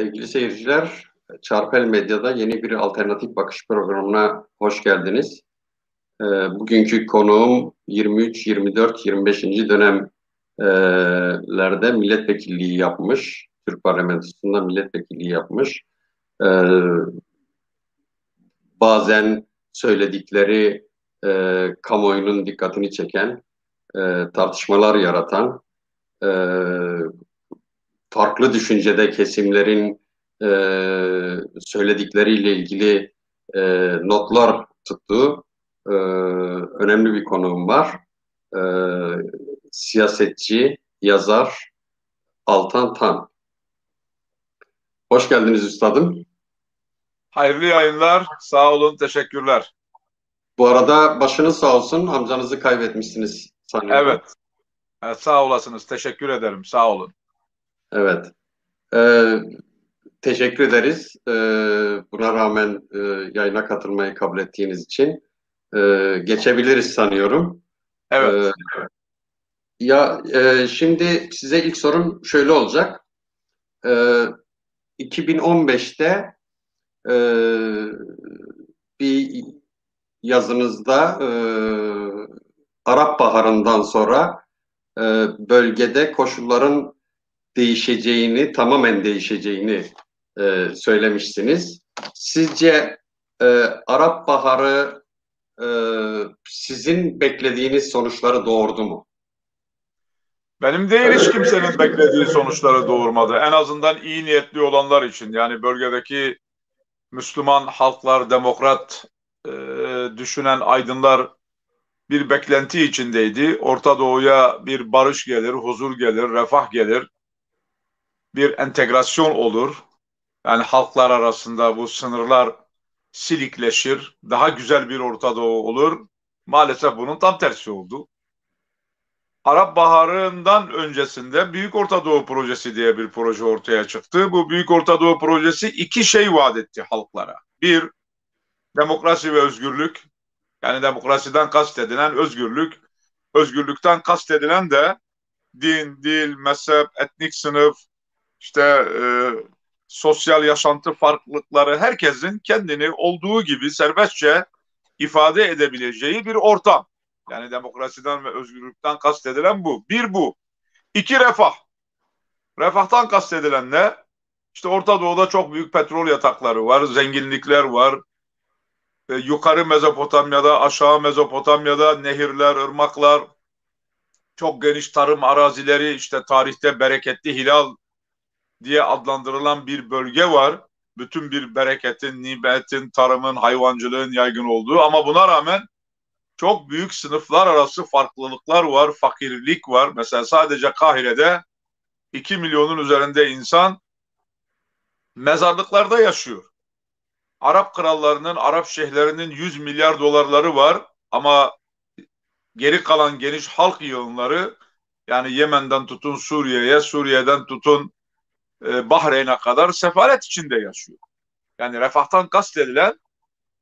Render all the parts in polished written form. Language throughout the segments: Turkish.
Sevgili seyirciler, Çarpel Medya'da yeni bir alternatif bakış programına hoş geldiniz. Bugünkü konuğum 23, 24, 25. dönemlerde milletvekilliği yapmış, Türk Parlamentosu'nda milletvekilliği yapmış. Ee, Bazen söyledikleri kamuoyunun dikkatini çeken, tartışmalar yaratan, e, farklı düşüncede kesimlerin e, söyledikleriyle ilgili notlar tuttuğu önemli bir konuğum var. E, Siyasetçi, yazar Altan Tan. Hoş geldiniz üstadım. Hayırlı yayınlar. Sağ olun. Teşekkürler. Bu arada başınız sağ olsun, amcanızı kaybetmişsiniz sanıyorum. Evet. Sağ olasınız. Teşekkür ederim. Sağ olun. Evet. E, Teşekkür ederiz. Buna rağmen yayına katılmayı kabul ettiğiniz için. Geçebiliriz sanıyorum. Ee, Evet. Şimdi size ilk sorum şöyle olacak. Ee, 2015'te e, bir yazınızda Arap Baharı'ndan sonra e, bölgede koşulların değişeceğini, tamamen değişeceğini söylemişsiniz. Sizce Arap Baharı sizin beklediğiniz sonuçları doğurdu mu? Benim değil, hiç kimsenin beklediği sonuçları doğurmadı. En azından iyi niyetli olanlar için. Yani bölgedeki Müslüman halklar, demokrat düşünen aydınlar bir beklenti içindeydi. Orta Doğu'ya bir barış gelir, huzur gelir, refah gelir. Bir entegrasyon olur. Yani halklar arasında bu sınırlar silikleşir. Daha güzel bir Orta Doğu olur. Maalesef bunun tam tersi oldu. Arap Baharı'ndan öncesinde Büyük Orta Doğu Projesi diye bir proje ortaya çıktı. Bu Büyük Orta Doğu Projesi iki şey vaat etti halklara. Bir, demokrasi ve özgürlük. Yani demokrasiden kastedilen özgürlük. Özgürlükten kastedilen de din, dil, mezhep, etnik sınıf, işte sosyal yaşantı farklılıkları, herkesin kendini olduğu gibi serbestçe ifade edebileceği bir ortam. Yani demokrasiden ve özgürlükten kastedilen bu. Bir bu. İki, refah. Refahtan kastedilen ne? İşte Orta Doğu'da çok büyük petrol yatakları var, zenginlikler var. Yukarı Mezopotamya'da, aşağı Mezopotamya'da nehirler, ırmaklar, çok geniş tarım arazileri, işte tarihte bereketli hilal diye adlandırılan bir bölge var. Bütün bir bereketin, nimetin, tarımın, hayvancılığın yaygın olduğu, ama buna rağmen çok büyük sınıflar arası farklılıklar var, fakirlik var. Mesela sadece Kahire'de 2 milyonun üzerinde insan mezarlıklarda yaşıyor. Arap krallarının, Arap şeyhlerinin 100 milyar dolarları var ama geri kalan geniş halk yığınları, yani Yemen'den tutun Suriye'ye, Suriye'den tutun Bahreyn'e kadar sefalet içinde yaşıyor. Yani refahtan kastedilen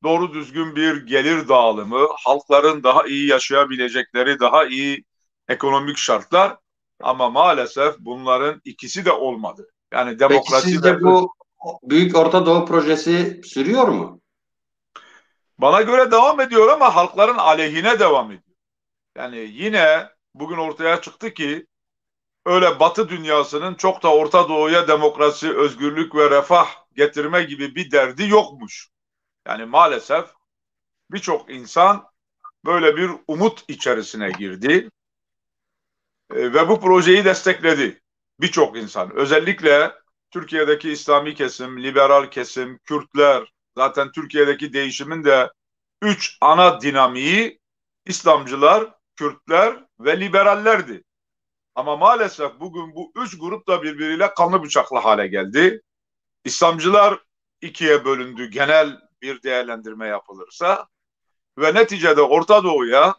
doğru düzgün bir gelir dağılımı, halkların daha iyi yaşayabilecekleri, daha iyi ekonomik şartlar, ama maalesef bunların ikisi de olmadı. Yani Peki demokrasi ve sizce bu Büyük Orta Doğu Projesi sürüyor mu? bana göre devam ediyor ama halkların aleyhine devam ediyor. Yani yine bugün ortaya çıktı ki öyle Batı dünyasının çok da Orta Doğu'ya demokrasi, özgürlük ve refah getirme gibi bir derdi yokmuş. Yani maalesef birçok insan böyle bir umut içerisine girdi ve bu projeyi destekledi. Birçok insan, özellikle Türkiye'deki İslami kesim, liberal kesim, Kürtler, zaten Türkiye'deki değişimin de üç ana dinamiği İslamcılar, Kürtler ve liberallerdi. Ama maalesef bugün bu üç grup da birbiriyle kanlı bıçaklı hale geldi. İslamcılar ikiye bölündü genel bir değerlendirme yapılırsa ve neticede Orta Doğu'ya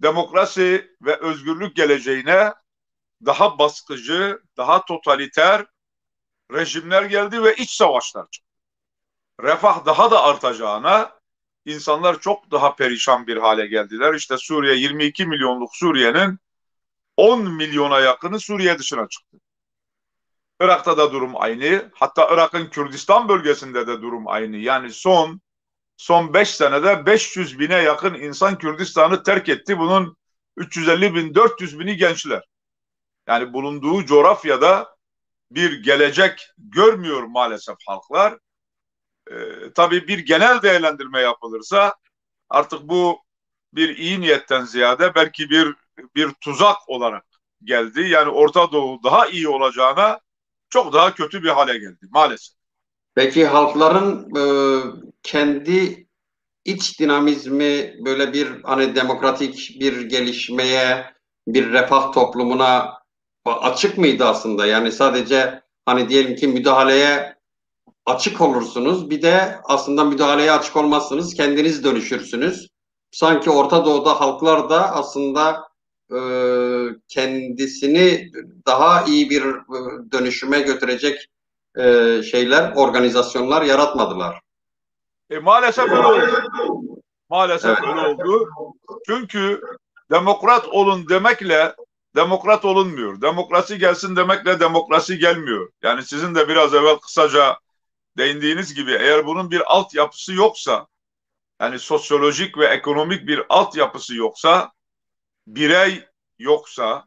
demokrasi ve özgürlük geleceğine daha baskıcı, daha totaliter rejimler geldi ve iç savaşlar çıktı. Refah daha da artacağına insanlar çok daha perişan bir hale geldiler. İşte Suriye, 22 milyonluk Suriye'nin 10 milyona yakını Suriye dışına çıktı. Irak'ta da durum aynı. Hatta Irak'ın Kürdistan bölgesinde de durum aynı. Yani son 5 senede 500 bine yakın insan Kürdistan'ı terk etti. Bunun 350 bin, 400 bini gençler. Yani bulunduğu coğrafyada bir gelecek görmüyor maalesef halklar. Tabii bir genel değerlendirme yapılırsa artık bu bir iyi niyetten ziyade belki bir tuzak olarak geldi. Yani Orta Doğu daha iyi olacağına çok daha kötü bir hale geldi maalesef. Peki halkların kendi iç dinamizmi böyle bir hani demokratik bir gelişmeye, bir refah toplumuna açık mıydı aslında? Yani sadece hani diyelim ki müdahaleye açık olursunuz. Bir de aslında müdahaleye açık olmazsınız. Kendiniz dönüşürsünüz. Sanki Orta Doğu'da halklar da aslında e, kendisini daha iyi bir dönüşüme götürecek şeyler, organizasyonlar yaratmadılar. Maalesef öyle oldu. Maalesef Evet. öyle oldu. Çünkü demokrat olun demekle demokrat olunmuyor. Demokrasi gelsin demekle demokrasi gelmiyor. Yani sizin de biraz evvel kısaca değindiğiniz gibi eğer bunun bir altyapısı yoksa, yani sosyolojik ve ekonomik bir altyapısı yoksa, birey yoksa,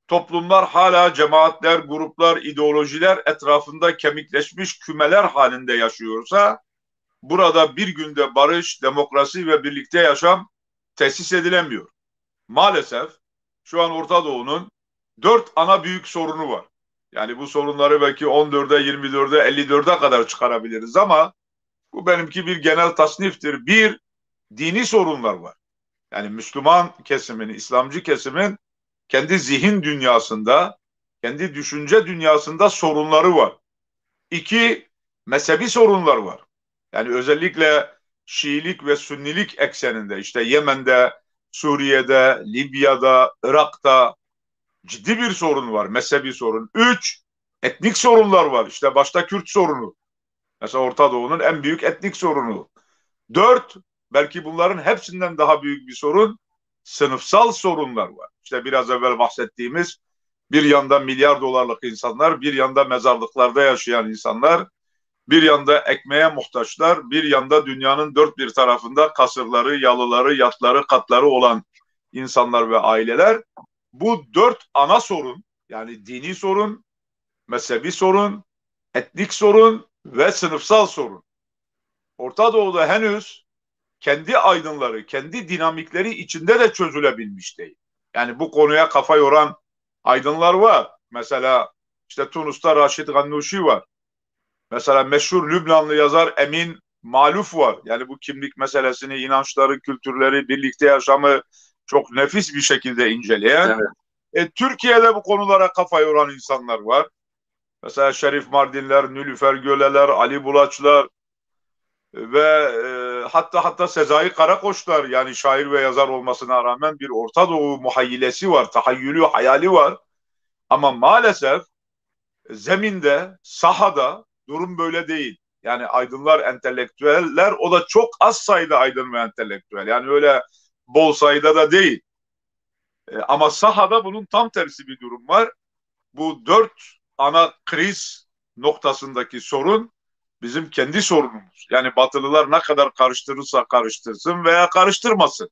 toplumlar hala cemaatler, gruplar, ideolojiler etrafında kemikleşmiş kümeler halinde yaşıyorsa, burada bir günde barış, demokrasi ve birlikte yaşam tesis edilemiyor. Maalesef şu an Orta Doğu'nun 4 ana büyük sorunu var. Yani bu sorunları belki 14'e, 24'e, 54'e kadar çıkarabiliriz ama bu benimki bir genel tasniftir. Bir, dini sorunlar var. Yani Müslüman kesimin, İslamcı kesimin kendi zihin dünyasında, kendi düşünce dünyasında sorunları var. İki, mezhebi sorunlar var. Yani özellikle Şiilik ve Sünnilik ekseninde işte Yemen'de, Suriye'de, Libya'da, Irak'ta ciddi bir sorun var, mezhebi sorun. Üç, etnik sorunlar var. İşte başta Kürt sorunu. Mesela Orta Doğu'nun en büyük etnik sorunu. Dört, belki bunların hepsinden daha büyük bir sorun, sınıfsal sorunlar var. İşte biraz evvel bahsettiğimiz bir yanda milyar dolarlık insanlar, bir yanda mezarlıklarda yaşayan insanlar, bir yanda ekmeğe muhtaçlar, bir yanda dünyanın dört bir tarafında kasırları, yalıları, yatları, katları olan insanlar ve aileler. Bu 4 ana sorun, yani dini sorun, mezhebi sorun, etnik sorun ve sınıfsal sorun, Orta Doğu'da henüz kendi aydınları, kendi dinamikleri içinde de çözülebilmiş değil. Yani bu konuya kafa yoran aydınlar var. Mesela işte Tunus'ta Raşid Gannuşi var. Mesela meşhur Lübnanlı yazar Emin Maluf var. Yani bu kimlik meselesini, inançları, kültürleri, birlikte yaşamı çok nefis bir şekilde inceleyen. Evet. Türkiye'de bu konulara kafa yoran insanlar var. Mesela Şerif Mardinler, Nülüfer Göleler, Ali Bulaçlar ve hatta Sezai Karakoçlar, yani şair ve yazar olmasına rağmen bir Orta Doğu muhayyilesi var, tahayyülü, hayali var. Ama maalesef zeminde, sahada durum böyle değil. Yani aydınlar, entelektüeller, o da çok az sayıda aydın ve entelektüel. Yani öyle bol sayıda da değil. Ama sahada bunun tam tersi bir durum var. Bu 4 ana kriz noktasındaki sorun bizim kendi sorunumuz. Yani Batılılar ne kadar karıştırırsa karıştırsın veya karıştırmasın.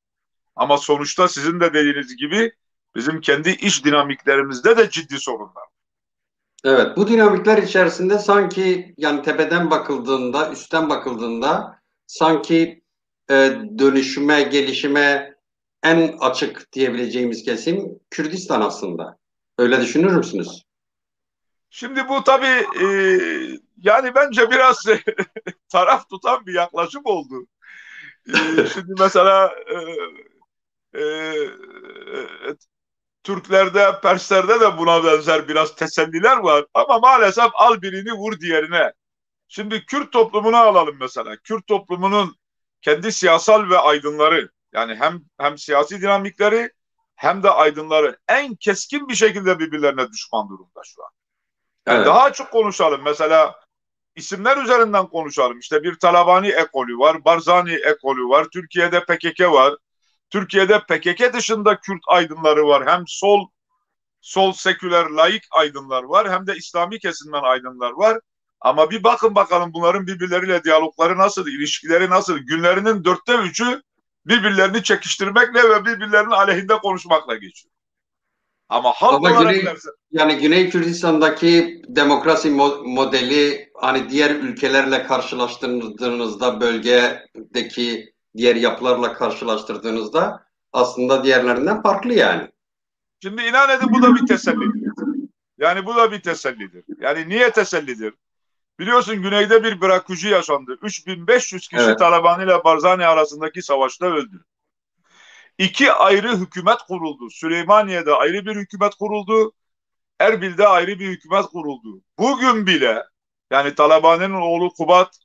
Ama sonuçta sizin de dediğiniz gibi bizim kendi iş dinamiklerimizde de ciddi sorunlar. Evet, bu dinamikler içerisinde sanki yani tepeden bakıldığında, üstten bakıldığında sanki e, dönüşüme, gelişime en açık diyebileceğimiz kesim Kürdistan aslında. Öyle düşünür müsünüz? Şimdi bu tabii yani bence biraz taraf tutan bir yaklaşım oldu. Şimdi mesela e, Türklerde, Perslerde de buna benzer biraz teselliler var. Ama maalesef al birini vur diğerine. Şimdi Kürt toplumunu alalım mesela. Kürt toplumunun kendi siyasal ve aydınları, yani hem siyasi dinamikleri hem de aydınları en keskin bir şekilde birbirlerine düşman durumda şu an. Yani Evet. daha açık konuşalım. Mesela isimler üzerinden konuşalım. İşte bir Talabani ekolü var, Barzani ekolü var, Türkiye'de PKK var. Türkiye'de PKK dışında Kürt aydınları var. Hem sol sol seküler laik aydınlar var, hem de İslami kesimden aydınlar var. Ama bir bakın bakalım bunların birbirleriyle diyalogları nasıl, ilişkileri nasıl? Günlerinin 3'ü birbirlerini çekiştirmekle ve birbirlerinin aleyhinde konuşmakla geçiyor. Ama halk Ama olarak derse, Güney Kürdistan'daki demokrasi modeli hani diğer ülkelerle karşılaştırdığınızda, bölgedeki diğer yapılarla karşılaştırdığınızda aslında diğerlerinden farklı yani. şimdi inan edin bu da bir tesellidir. Yani bu da bir tesellidir. Yani niye tesellidir? Biliyorsun güneyde bir bırakıcı yaşandı. 3500 kişi Evet. Taliban ile Barzani arasındaki savaşta öldü. İki ayrı hükümet kuruldu. Süleymaniye'de ayrı bir hükümet kuruldu. Erbil'de ayrı bir hükümet kuruldu. Bugün bile yani Taliban'ın oğlu Kubat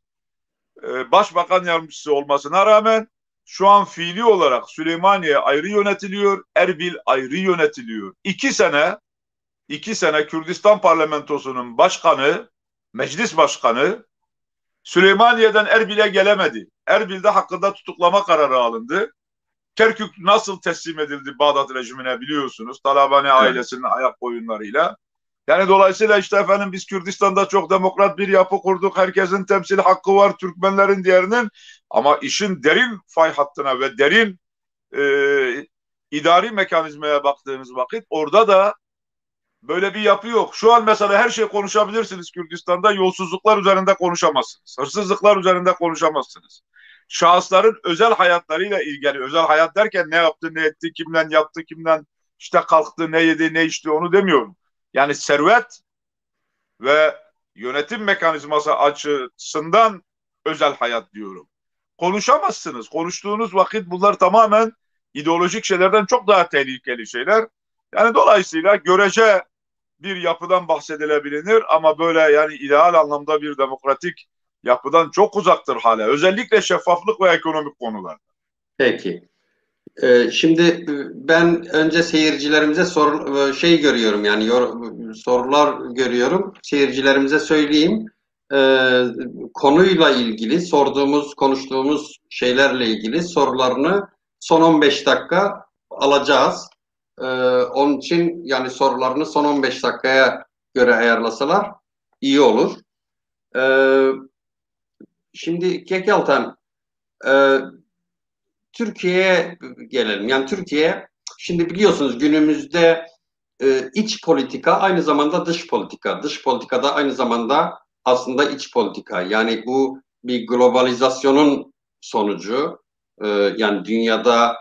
başbakan yardımcısı olmasına rağmen şu an fiili olarak Süleymaniye ayrı yönetiliyor, Erbil ayrı yönetiliyor. 2 sene Kürdistan parlamentosunun başkanı, meclis başkanı Süleymaniye'den Erbil'e gelemedi. Erbil'de hakkında tutuklama kararı alındı. Kerkük nasıl teslim edildi Bağdat rejimine biliyorsunuz. Talabani Evet. ailesinin ayak oyunlarıyla. Yani dolayısıyla işte efendim biz Kürdistan'da çok demokrat bir yapı kurduk. Herkesin temsil hakkı var, Türkmenlerin diğerinin. Ama işin derin fay hattına ve derin e, idari mekanizmaya baktığınız vakit orada da böyle bir yapı yok. Şu an mesela her şey konuşabilirsiniz Kürdistan'da. Yolsuzluklar üzerinde konuşamazsınız. Hırsızlıklar üzerinde konuşamazsınız. Şahısların özel hayatlarıyla ilgili, özel hayat derken ne yaptı, ne etti, kimden yaptı, kimden işte kalktı, ne yedi, ne içti onu demiyorum. Yani servet ve yönetim mekanizması açısından özel hayat diyorum. Konuşamazsınız. Konuştuğunuz vakit bunlar tamamen ideolojik şeylerden çok daha tehlikeli şeyler. Yani dolayısıyla görece bir yapıdan bahsedilebilir ama böyle yani ideal anlamda bir demokratik yapıdan çok uzaktır hala. Özellikle şeffaflık ve ekonomik konular. Peki. Şimdi ben önce seyircilerimize görüyorum yani sorular görüyorum. Seyircilerimize söyleyeyim. Konuyla ilgili konuştuğumuz şeylerle ilgili sorularını son 15 dakika alacağız. Onun için yani sorularını son 15 dakikaya göre ayarlasalar iyi olur. Ee, Şimdi Kekaltan, e, Türkiye'ye gelelim. Yani Türkiye, şimdi biliyorsunuz günümüzde iç politika aynı zamanda dış politika. Dış politikada aynı zamanda aslında iç politika. Yani bu bir globalizasyonun sonucu. Yani dünyada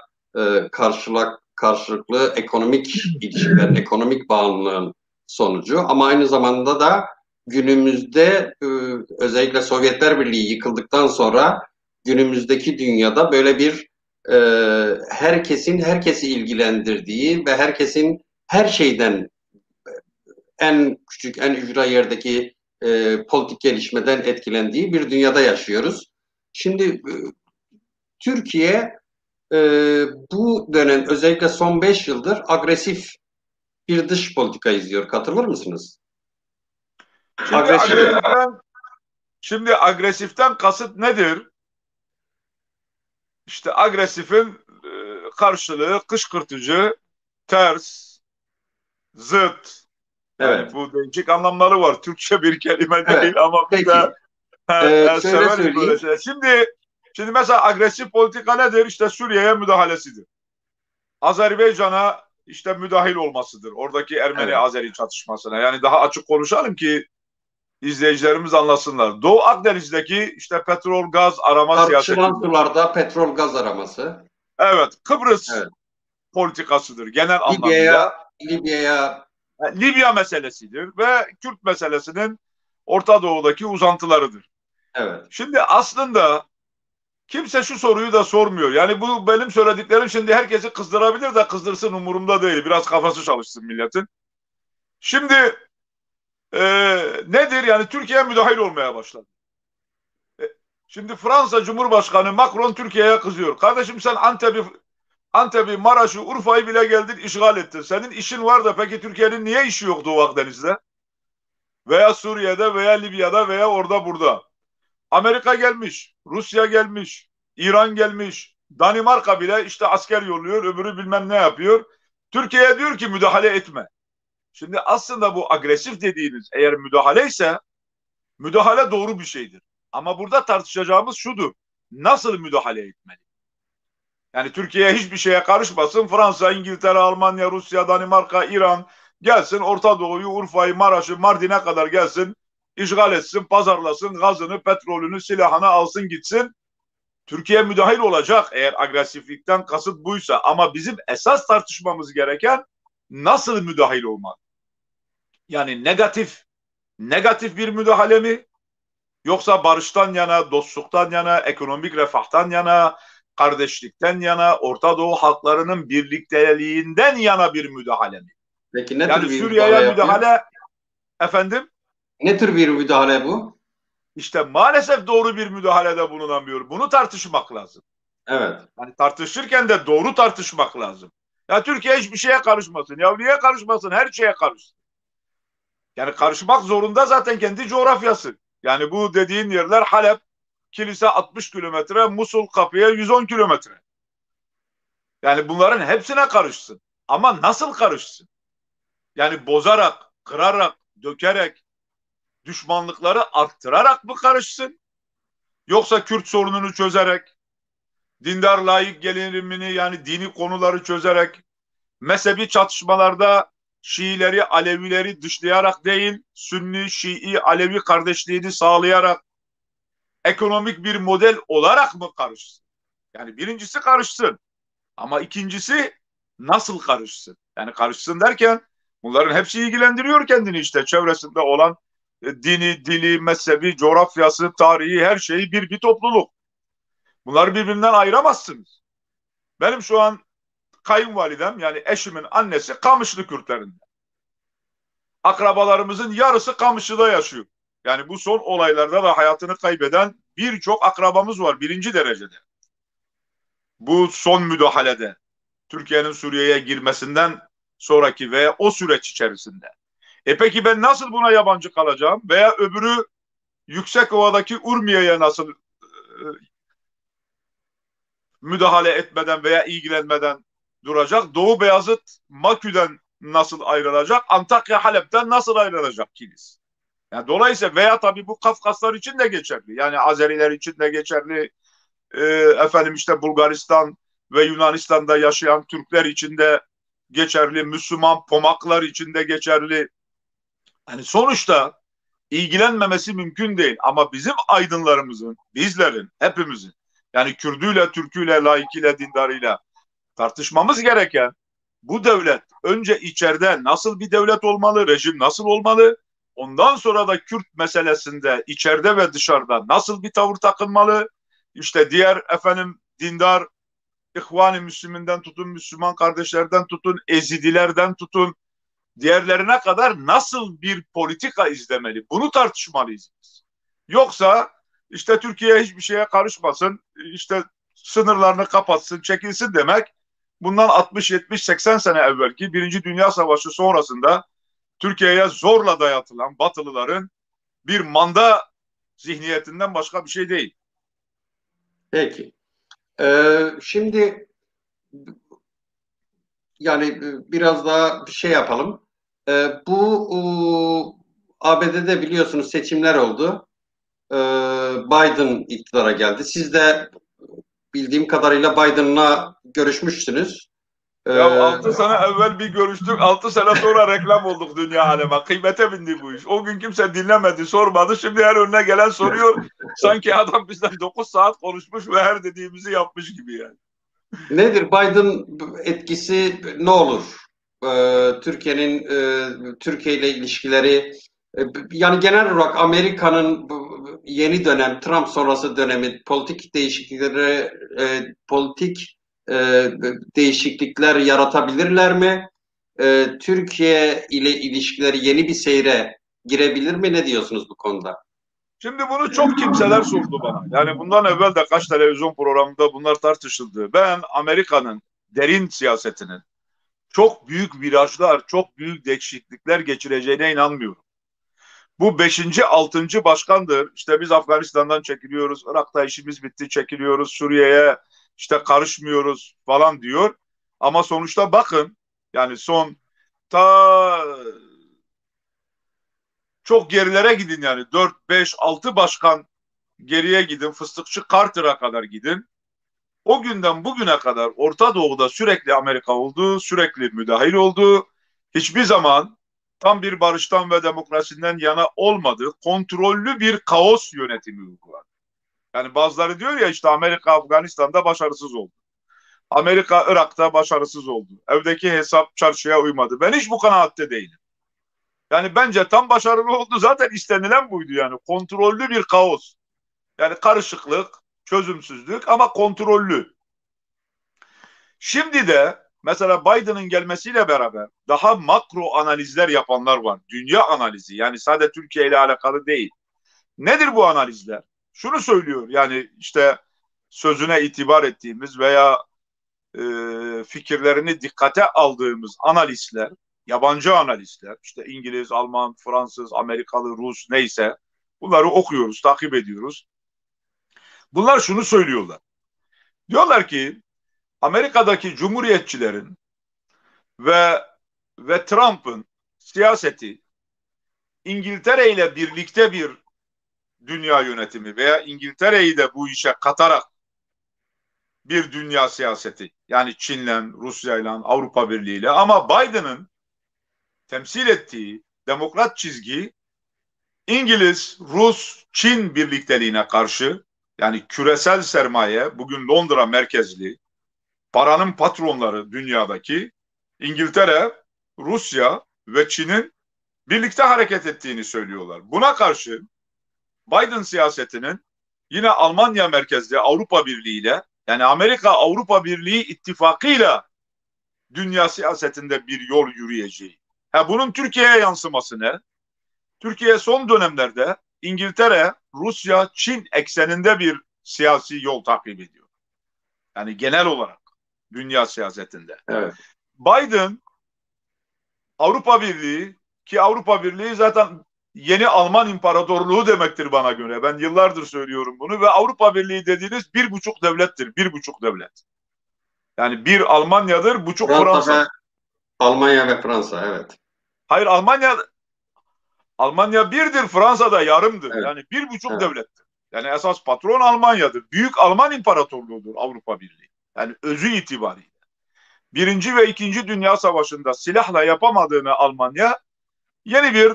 karşılıklı ekonomik ilişkilerin, ekonomik bağımlılığın sonucu. Ama aynı zamanda da günümüzde özellikle Sovyetler Birliği yıkıldıktan sonra günümüzdeki dünyada böyle bir e, herkesi ilgilendirdiği ve herkesin her şeyden en küçük, en ücra yerdeki politik gelişmeden etkilendiği bir dünyada yaşıyoruz. Şimdi Türkiye e, bu dönem özellikle son 5 yıldır agresif bir dış politika izliyor. Katılır mısınız? Şimdi Agresif. agresiften kasıt nedir? İşte agresifin karşılığı kışkırtıcı, ters, zıt. Yani Evet. bu değişik anlamları var. Türkçe bir kelime Evet. değil ama biz Peki. de Şöyle severiz böyle söyleyeyim. şeyler. Şimdi mesela agresif politika nedir? İşte Suriye'ye müdahalesidir. Azerbaycan'a işte müdahil olmasıdır. Oradaki Evet. Ermeni-Azeri çatışmasına. Yani daha açık konuşalım ki izleyicilerimiz anlasınlar. Doğu Akdeniz'deki işte petrol, gaz arama Tartışılan siyasetidir. sularda petrol gaz araması. Evet, Kıbrıs Evet. politikasıdır genel Libya'ya anlamıyla. Libya'ya Libya meselesidir ve Kürt meselesinin Orta Doğu'daki uzantılarıdır. evet. Şimdi aslında kimse şu soruyu da sormuyor. Yani bu benim söylediklerim şimdi herkesi kızdırabilir de kızdırsın umurumda değil. Biraz kafası çalışsın milletin. Şimdi e, nedir? Yani Türkiye müdahil olmaya başladı. E, Şimdi Fransa Cumhurbaşkanı Macron Türkiye'ye kızıyor. Kardeşim sen Antep'i, Maraş'ı, Urfa'yı bile geldin işgal ettin. Senin işin var da peki Türkiye'nin niye işi yok Doğu Akdeniz'de? Veya Suriye'de veya Libya'da veya orada burada. Amerika gelmiş, Rusya gelmiş, İran gelmiş, Danimarka bile işte asker yolluyor, öbürü bilmem ne yapıyor. Türkiye diyor ki müdahale etme. Şimdi aslında bu agresif dediğiniz eğer müdahale ise müdahale doğru bir şeydir. Ama burada tartışacağımız şudur. Nasıl müdahale etmeli? Yani Türkiye hiçbir şeye karışmasın. Fransa, İngiltere, Almanya, Rusya, Danimarka, İran gelsin Orta Doğu'yu, Urfa'yı, Maraş'ı, Mardin'e kadar gelsin. İşgal etsin, pazarlasın, gazını, petrolünü, silahını alsın gitsin. Türkiye müdahil olacak eğer agresiflikten kasıt buysa. Ama bizim esas tartışmamız gereken nasıl müdahil olmak? Yani negatif bir müdahale mi? Yoksa barıştan yana, dostluktan yana, ekonomik refahtan yana, kardeşlikten yana, Orta Doğu halklarının birlikteliğinden yana bir müdahale mi? Peki ne Yani tür bir müdahale Suriye'ye yapıyor? müdahale efendim Ne tür bir müdahale bu? işte maalesef doğru bir müdahalede bulunamıyor. Bunu tartışmak lazım. Evet. Yani tartışırken de doğru tartışmak lazım. Ya Türkiye hiçbir şeye karışmasın. Ya niye karışmasın? Her şeye karışsın. Yani karışmak zorunda zaten kendi coğrafyası. Yani bu dediğin yerler Halep, kilise 60 kilometre, Musul kapıya 110 kilometre. Yani bunların hepsine karışsın. Ama nasıl karışsın? Yani bozarak, kırarak, dökerek, düşmanlıkları arttırarak mı karışsın? Yoksa Kürt sorununu çözerek, dindar layık gelirimini yani dini konuları çözerek, mezhebi çatışmalarda Şiileri, Alevileri dışlayarak değil, Sünni, Şii, Alevi kardeşliğini sağlayarak ekonomik bir model olarak mı karışsın? Yani birincisi karışsın. Ama ikincisi nasıl karışsın? Yani karışsın derken bunların hepsi ilgilendiriyor kendini işte çevresinde olan dini, dili, mezhebi, coğrafyası, tarihi her şeyi bir topluluk. Bunları birbirinden ayıramazsınız. Benim şu an kayınvalidem yani eşimin annesi Kamışlı Kürtlerinden. Akrabalarımızın yarısı Kamışlı'da yaşıyor. Yani bu son olaylarda da hayatını kaybeden birçok akrabamız var birinci derecede. Bu son müdahalede Türkiye'nin Suriye'ye girmesinden sonraki veya o süreç içerisinde. Peki ben nasıl buna yabancı kalacağım? Veya öbürü Yüksekova'daki Urmiye'ye nasıl müdahale etmeden veya ilgilenmeden duracak? Doğu Beyazıt Makü'den nasıl ayrılacak? Antakya Halep'ten nasıl ayrılacak Kilis? Yani dolayısıyla veya tabii bu Kafkaslar için de geçerli. Yani Azeriler için de geçerli. Efendim işte Bulgaristan ve Yunanistan'da yaşayan Türkler için de geçerli. Müslüman Pomaklar için de geçerli. Hani sonuçta ilgilenmemesi mümkün değil. Ama bizim aydınlarımızın, bizlerin, hepimizin yani Kürdüyle, Türküyle, laikiyle, dindarıyla tartışmamız gereken bu devlet önce içeride nasıl bir devlet olmalı, rejim nasıl olmalı? Ondan sonra da Kürt meselesinde içeride ve dışarıda nasıl bir tavır takılmalı? İşte diğer efendim dindar İhvan-ı Müslüminden tutun, Müslüman kardeşlerden tutun, Ezidilerden tutun, diğerlerine kadar nasıl bir politika izlemeli? Bunu tartışmalıyız biz. Yoksa işte Türkiye hiçbir şeye karışmasın, işte sınırlarını kapatsın, çekilsin demek bundan 60, 70, 80 sene evvelki Birinci Dünya Savaşı sonrasında Türkiye'ye zorla dayatılan Batılıların bir manda zihniyetinden başka bir şey değil. Peki. Şimdi yani biraz daha bir şey yapalım. Bu ABD'de biliyorsunuz seçimler oldu. Biden iktidara geldi. Siz de bildiğim kadarıyla Biden'la görüşmüşsünüz. Ya 6 sene evvel bir görüştük, 6 sene sonra reklam olduk dünya aleme. Kıymete bindi bu iş. O gün kimse dinlemedi, sormadı. Şimdi her önüne gelen soruyor. Sanki adam bizden 9 saat konuşmuş ve her dediğimizi yapmış gibi yani. Nedir Biden etkisi ne olur? Türkiye'nin Türkiye ile ilişkileri yani genel olarak Amerika'nın yeni dönem Trump sonrası dönemi politik değişiklikler yaratabilirler mi? Türkiye ile ilişkileri yeni bir seyre girebilir mi? Ne diyorsunuz bu konuda? Şimdi bunu çok kimseler sordu bana. Yani bundan evvel de kaç televizyon programında bunlar tartışıldı. Ben Amerika'nın derin siyasetinin çok büyük virajlar, çok büyük değişiklikler geçireceğine inanmıyorum. Bu beşinci, altıncı başkandır. İşte biz Afganistan'dan çekiliyoruz, Irak'ta işimiz bitti çekiliyoruz, Suriye'ye işte karışmıyoruz falan diyor. Ama sonuçta bakın yani son ta Çok gerilere gidin yani. 4, 5, 6 başkan geriye gidin. Fıstıkçı Carter'a kadar gidin. O günden bugüne kadar Orta Doğu'da sürekli Amerika oldu, sürekli müdahil oldu. Hiçbir zaman tam bir barıştan ve demokrasiden yana olmadı. Kontrollü bir kaos yönetimi uyguladı. Yani bazıları diyor ya işte Amerika Afganistan'da başarısız oldu. Amerika Irak'ta başarısız oldu. Evdeki hesap çarşıya uymadı. Ben hiç bu kanaatte değilim. Yani bence tam başarılı oldu. Zaten istenilen buydu yani. Kontrollü bir kaos. Yani karışıklık, çözümsüzlük ama kontrollü. Şimdi de mesela Biden'ın gelmesiyle beraber daha makro analizler yapanlar var. Dünya analizi, yani sadece Türkiye ile alakalı değil. Nedir bu analizler? Şunu söylüyor, yani işte sözüne itibar ettiğimiz veya fikirlerini dikkate aldığımız analistler, yabancı analistler, işte İngiliz, Alman, Fransız, Amerikalı, Rus neyse, bunları okuyoruz, takip ediyoruz. Bunlar şunu söylüyorlar. Diyorlar ki Amerika'daki cumhuriyetçilerin ve Trump'ın siyaseti İngiltere ile birlikte bir dünya yönetimi veya İngiltere'yi de bu işe katarak bir dünya siyaseti. Yani Çin'le, Rusya'yla, Avrupa Birliği'yle, ama Biden'ın temsil ettiği demokrat çizgi İngiliz, Rus, Çin birlikteliğine karşı, yani küresel sermaye, bugün Londra merkezli, paranın patronları dünyadaki İngiltere, Rusya ve Çin'in birlikte hareket ettiğini söylüyorlar. Buna karşı Biden siyasetinin yine Almanya merkezli Avrupa Birliği ile, yani Amerika Avrupa Birliği ittifakıyla dünya siyasetinde bir yol yürüyeceği. Bunun Türkiye'ye yansıması ne? Türkiye son dönemlerde İngiltere, Rusya, Çin ekseninde bir siyasi yol takip ediyor. Yani genel olarak dünya siyasetinde. Evet. Biden Avrupa Birliği, ki Avrupa Birliği zaten yeni Alman İmparatorluğu demektir bana göre. Ben yıllardır söylüyorum bunu ve Avrupa Birliği dediğiniz 1,5 devlettir. 1,5 devlet. Yani bir Almanya'dır, buçuk Fransa. Ve Almanya ve Fransa, evet. Hayır, Almanya birdir, Fransa da yarımdır. Evet. Yani 1,5 evet. devlettir. Yani esas patron Almanya'dır. Büyük Alman İmparatorluğu'dur Avrupa Birliği. Yani özü itibariyle. Birinci ve İkinci Dünya Savaşı'nda silahla yapamadığını Almanya yeni bir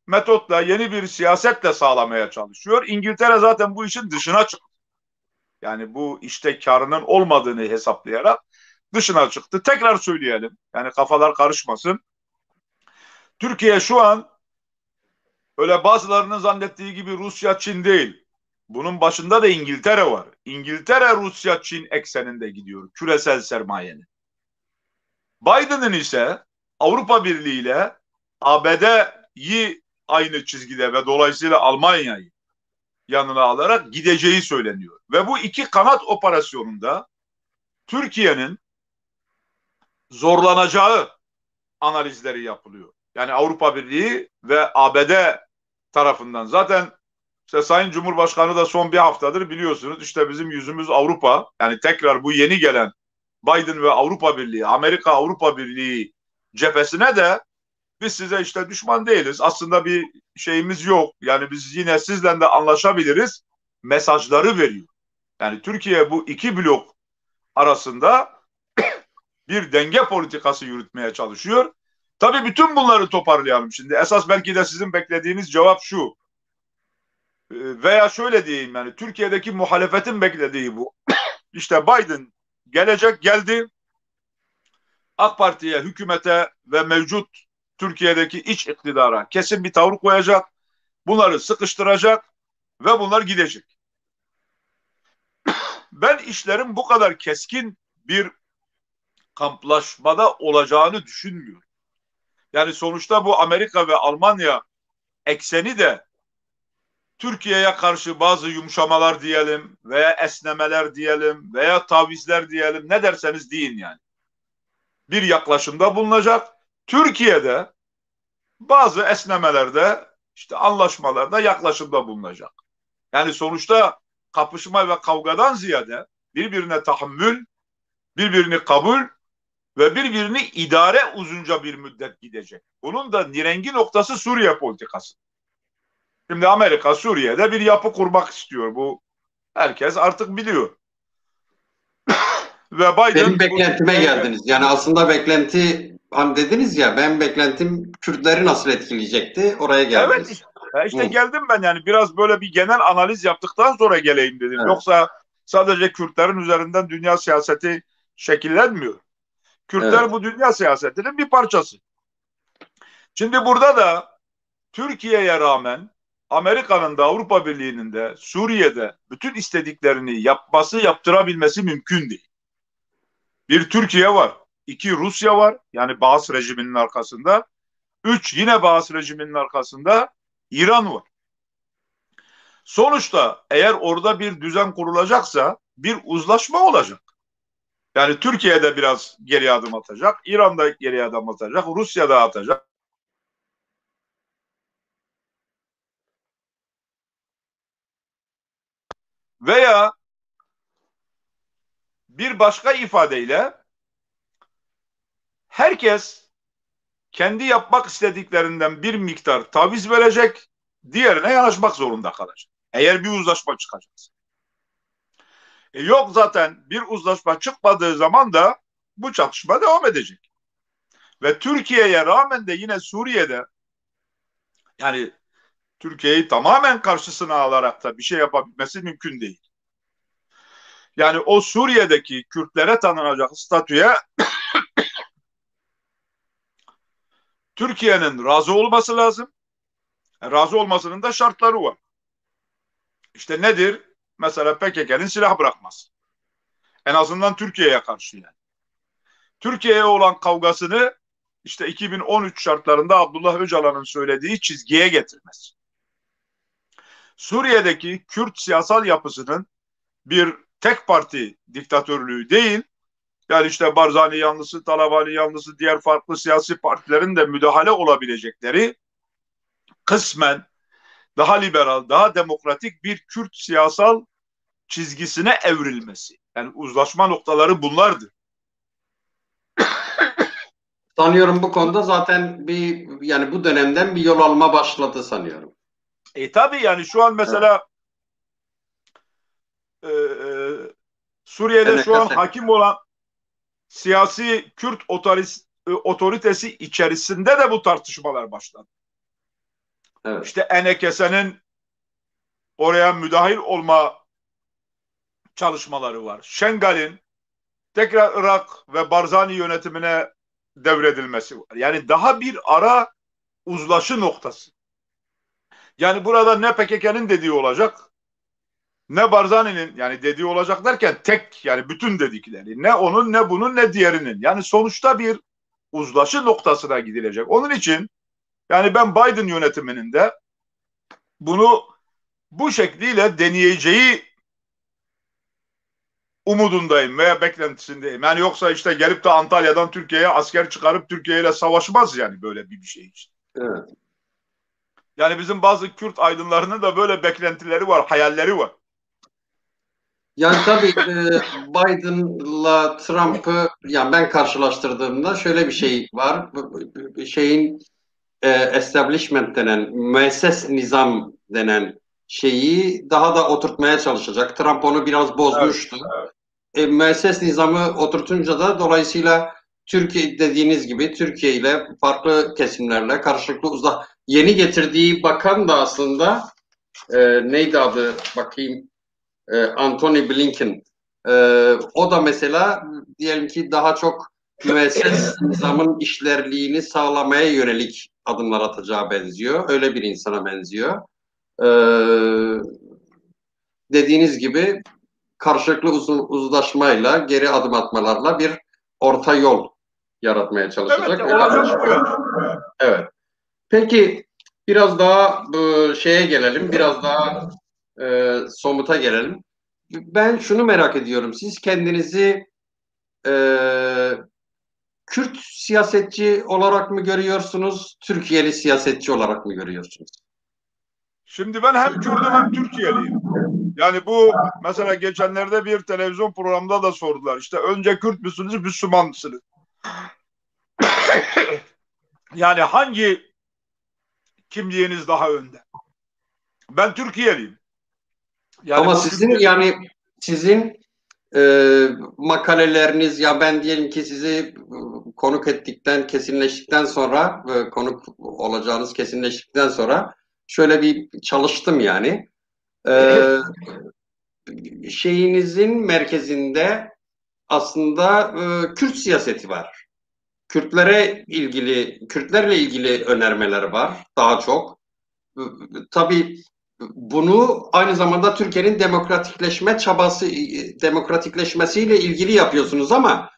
metotla, yeni bir siyasetle sağlamaya çalışıyor. İngiltere zaten bu işin dışına çıktı. Yani bu işte karının olmadığını hesaplayarak dışına çıktı. Tekrar söyleyelim. Yani kafalar karışmasın. Türkiye şu an öyle bazılarının zannettiği gibi Rusya, Çin değil. Bunun başında da İngiltere var. İngiltere, Rusya, Çin ekseninde gidiyor küresel sermayenin. Biden'ın ise Avrupa Birliği ile ABD'yi aynı çizgide ve dolayısıyla Almanya'yı yanına alarak gideceği söyleniyor. Ve bu iki kanat operasyonunda Türkiye'nin zorlanacağı analizleri yapılıyor. Yani Avrupa Birliği ve ABD tarafından. Zaten işte Sayın Cumhurbaşkanı da son bir haftadır biliyorsunuz işte bizim yüzümüz Avrupa. Yani tekrar bu yeni gelen Biden ve Avrupa Birliği, Amerika Avrupa Birliği cephesine de biz size işte düşman değiliz. Aslında bir şeyimiz yok. Yani biz yine sizle de anlaşabiliriz mesajları veriyor. Yani Türkiye bu iki blok arasında bir denge politikası yürütmeye çalışıyor. Tabii bütün bunları toparlayalım şimdi. Esas belki de sizin beklediğiniz cevap şu. Veya şöyle diyeyim, yani Türkiye'deki muhalefetin beklediği bu. İşte Biden gelecek, geldi. AK Parti'ye, hükümete ve mevcut Türkiye'deki iç iktidara kesin bir tavır koyacak. Bunları sıkıştıracak ve bunlar gidecek. Ben işlerin bu kadar keskin bir kamplaşmada olacağını düşünmüyorum. Yani sonuçta bu Amerika ve Almanya ekseni de Türkiye'ye karşı bazı yumuşamalar diyelim veya esnemeler diyelim veya tavizler diyelim, ne derseniz deyin yani. Bir yaklaşımda bulunacak. Türkiye'de bazı esnemelerde, işte anlaşmalarda yaklaşımda bulunacak. Yani sonuçta kapışma ve kavgadan ziyade birbirine tahammül, birbirini kabul ve birbirini idare uzunca bir müddet gidecek. Bunun da nirengi noktası Suriye politikası. Şimdi Amerika Suriye'de bir yapı kurmak istiyor. Bu herkes artık biliyor. Ve Benim Biden bu beklentime Türkiye'ye geldiniz. Yani aslında beklenti, hani dediniz ya, ben beklentim Kürtleri nasıl etkileyecekti. Oraya evet geldiniz. işte, Hı, işte geldim ben, yani biraz böyle bir genel analiz yaptıktan sonra geleyim dedim. evet, Yoksa sadece Kürtlerin üzerinden dünya siyaseti şekillenmiyor. Kürtler evet. bu dünya siyasetinin bir parçası. Şimdi burada da Türkiye'ye rağmen Amerika'nın da Avrupa Birliği'nin de Suriye'de bütün istediklerini yapması, yaptırabilmesi mümkün değil. Bir Türkiye var, iki Rusya var, yani Baas rejiminin arkasında, üç yine Baas rejiminin arkasında İran var. Sonuçta eğer orada bir düzen kurulacaksa bir uzlaşma olacak. Yani Türkiye'de biraz geri adım atacak, İran'da geri adım atacak, Rusya da atacak. Veya bir başka ifadeyle herkes kendi yapmak istediklerinden bir miktar taviz verecek, diğerine yanaşmak zorunda kalacak. Eğer bir uzlaşma çıkacaksa. Yok, zaten bir uzlaşma çıkmadığı zaman da bu çatışma devam edecek. Ve Türkiye'ye rağmen de yine Suriye'de, yani Türkiye'yi tamamen karşısına alarak da bir şey yapabilmesi mümkün değil. Yani o Suriye'deki Kürtlere tanınacak statüye Türkiye'nin razı olması lazım. Razı olmasının da şartları var. İşte nedir? Mesela PKK'nın silah bırakması. En azından Türkiye'ye karşı yani. Türkiye'ye olan kavgasını işte 2013 şartlarında Abdullah Öcalan'ın söylediği çizgiye getirmesi. Suriye'deki Kürt siyasal yapısının bir tek parti diktatörlüğü değil, yani işte Barzani yanlısı, Talabani yanlısı, diğer farklı siyasi partilerin de müdahale olabilecekleri kısmen daha liberal, daha demokratik bir Kürt siyasal çizgisine evrilmesi. Yani uzlaşma noktaları bunlardır. Sanıyorum bu konuda zaten bir, yani bu dönemden bir yol alma başladı sanıyorum. Tabii yani şu an Evet. mesela e, e, Suriye'de şu an NKS. hakim olan siyasi Kürt otoritesi içerisinde de bu tartışmalar başladı. Evet. İşte Enekese'nin oraya müdahil olma çalışmaları var. Şengal'in tekrar Irak ve Barzani yönetimine devredilmesi var. Yani daha bir ara uzlaşı noktası. Yani burada ne PKK'nın dediği olacak, ne Barzani'nin, yani dediği olacak derken tek, yani bütün dedikleri, ne onun ne bunun ne diğerinin. Yani sonuçta bir uzlaşı noktasına gidilecek. Onun için yani ben Biden yönetiminin de bunu bu şekliyle deneyeceği umudundayım veya beklentisindeyim. Yani yoksa işte gelip de Antalya'dan Türkiye'ye asker çıkarıp Türkiye ile savaşmaz yani böyle bir şey için. Evet. Yani bizim bazı Kürt aydınlarının da böyle beklentileri var, hayalleri var. Yani tabii Biden'la Trump'ı, yani ben karşılaştırdığımda şöyle bir şey var. Şeyin establishment denen, müesses nizam denen şeyi daha da oturtmaya çalışacak. Trump onu biraz Evet. bozmuştu. Müesses nizamı oturtunca da dolayısıyla Türkiye, dediğiniz gibi Türkiye ile farklı kesimlerle karşılıklı yeni getirdiği bakan da aslında neydi adı, bakayım, Anthony Blinken. O da mesela diyelim ki daha çok müesses nizamın işlerliğini sağlamaya yönelik adımlar atacağı benziyor. Öyle bir insana benziyor. Ee, Dediğiniz gibi karşılıklı uzlaşmayla, geri adım atmalarla bir orta yol yaratmaya Evet, çalışacak. Öyle olacak bu anlaşılıyor. yani. Evet. Peki biraz daha bu şeye gelelim, biraz daha somuta gelelim. Ben şunu merak ediyorum. Siz kendinizi e, Kürt siyasetçi olarak mı görüyorsunuz, Türkiye'li siyasetçi olarak mı görüyorsunuz? Şimdi ben hem Kürdüm hem Türkiye'liyim. Yani bu mesela geçenlerde bir televizyon programında da sordular. İşte önce Kürt müsünüz, Müslüman mısınız? Yani hangi kimliğiniz daha önde? Ben Türkiye'liyim. Yani Ama bu sizin Türkiye... makaleleriniz, ya ben diyelim ki sizi konuk ettikten, kesinleştikten sonra, konuk olacağınız kesinleştikten sonra şöyle bir çalıştım yani. E, Şeyinizin merkezinde aslında Kürt siyaseti var. Kürtlerle ilgili önermeler var daha çok. Tabii bunu aynı zamanda Türkiye'nin demokratikleşmesiyle ilgili yapıyorsunuz ama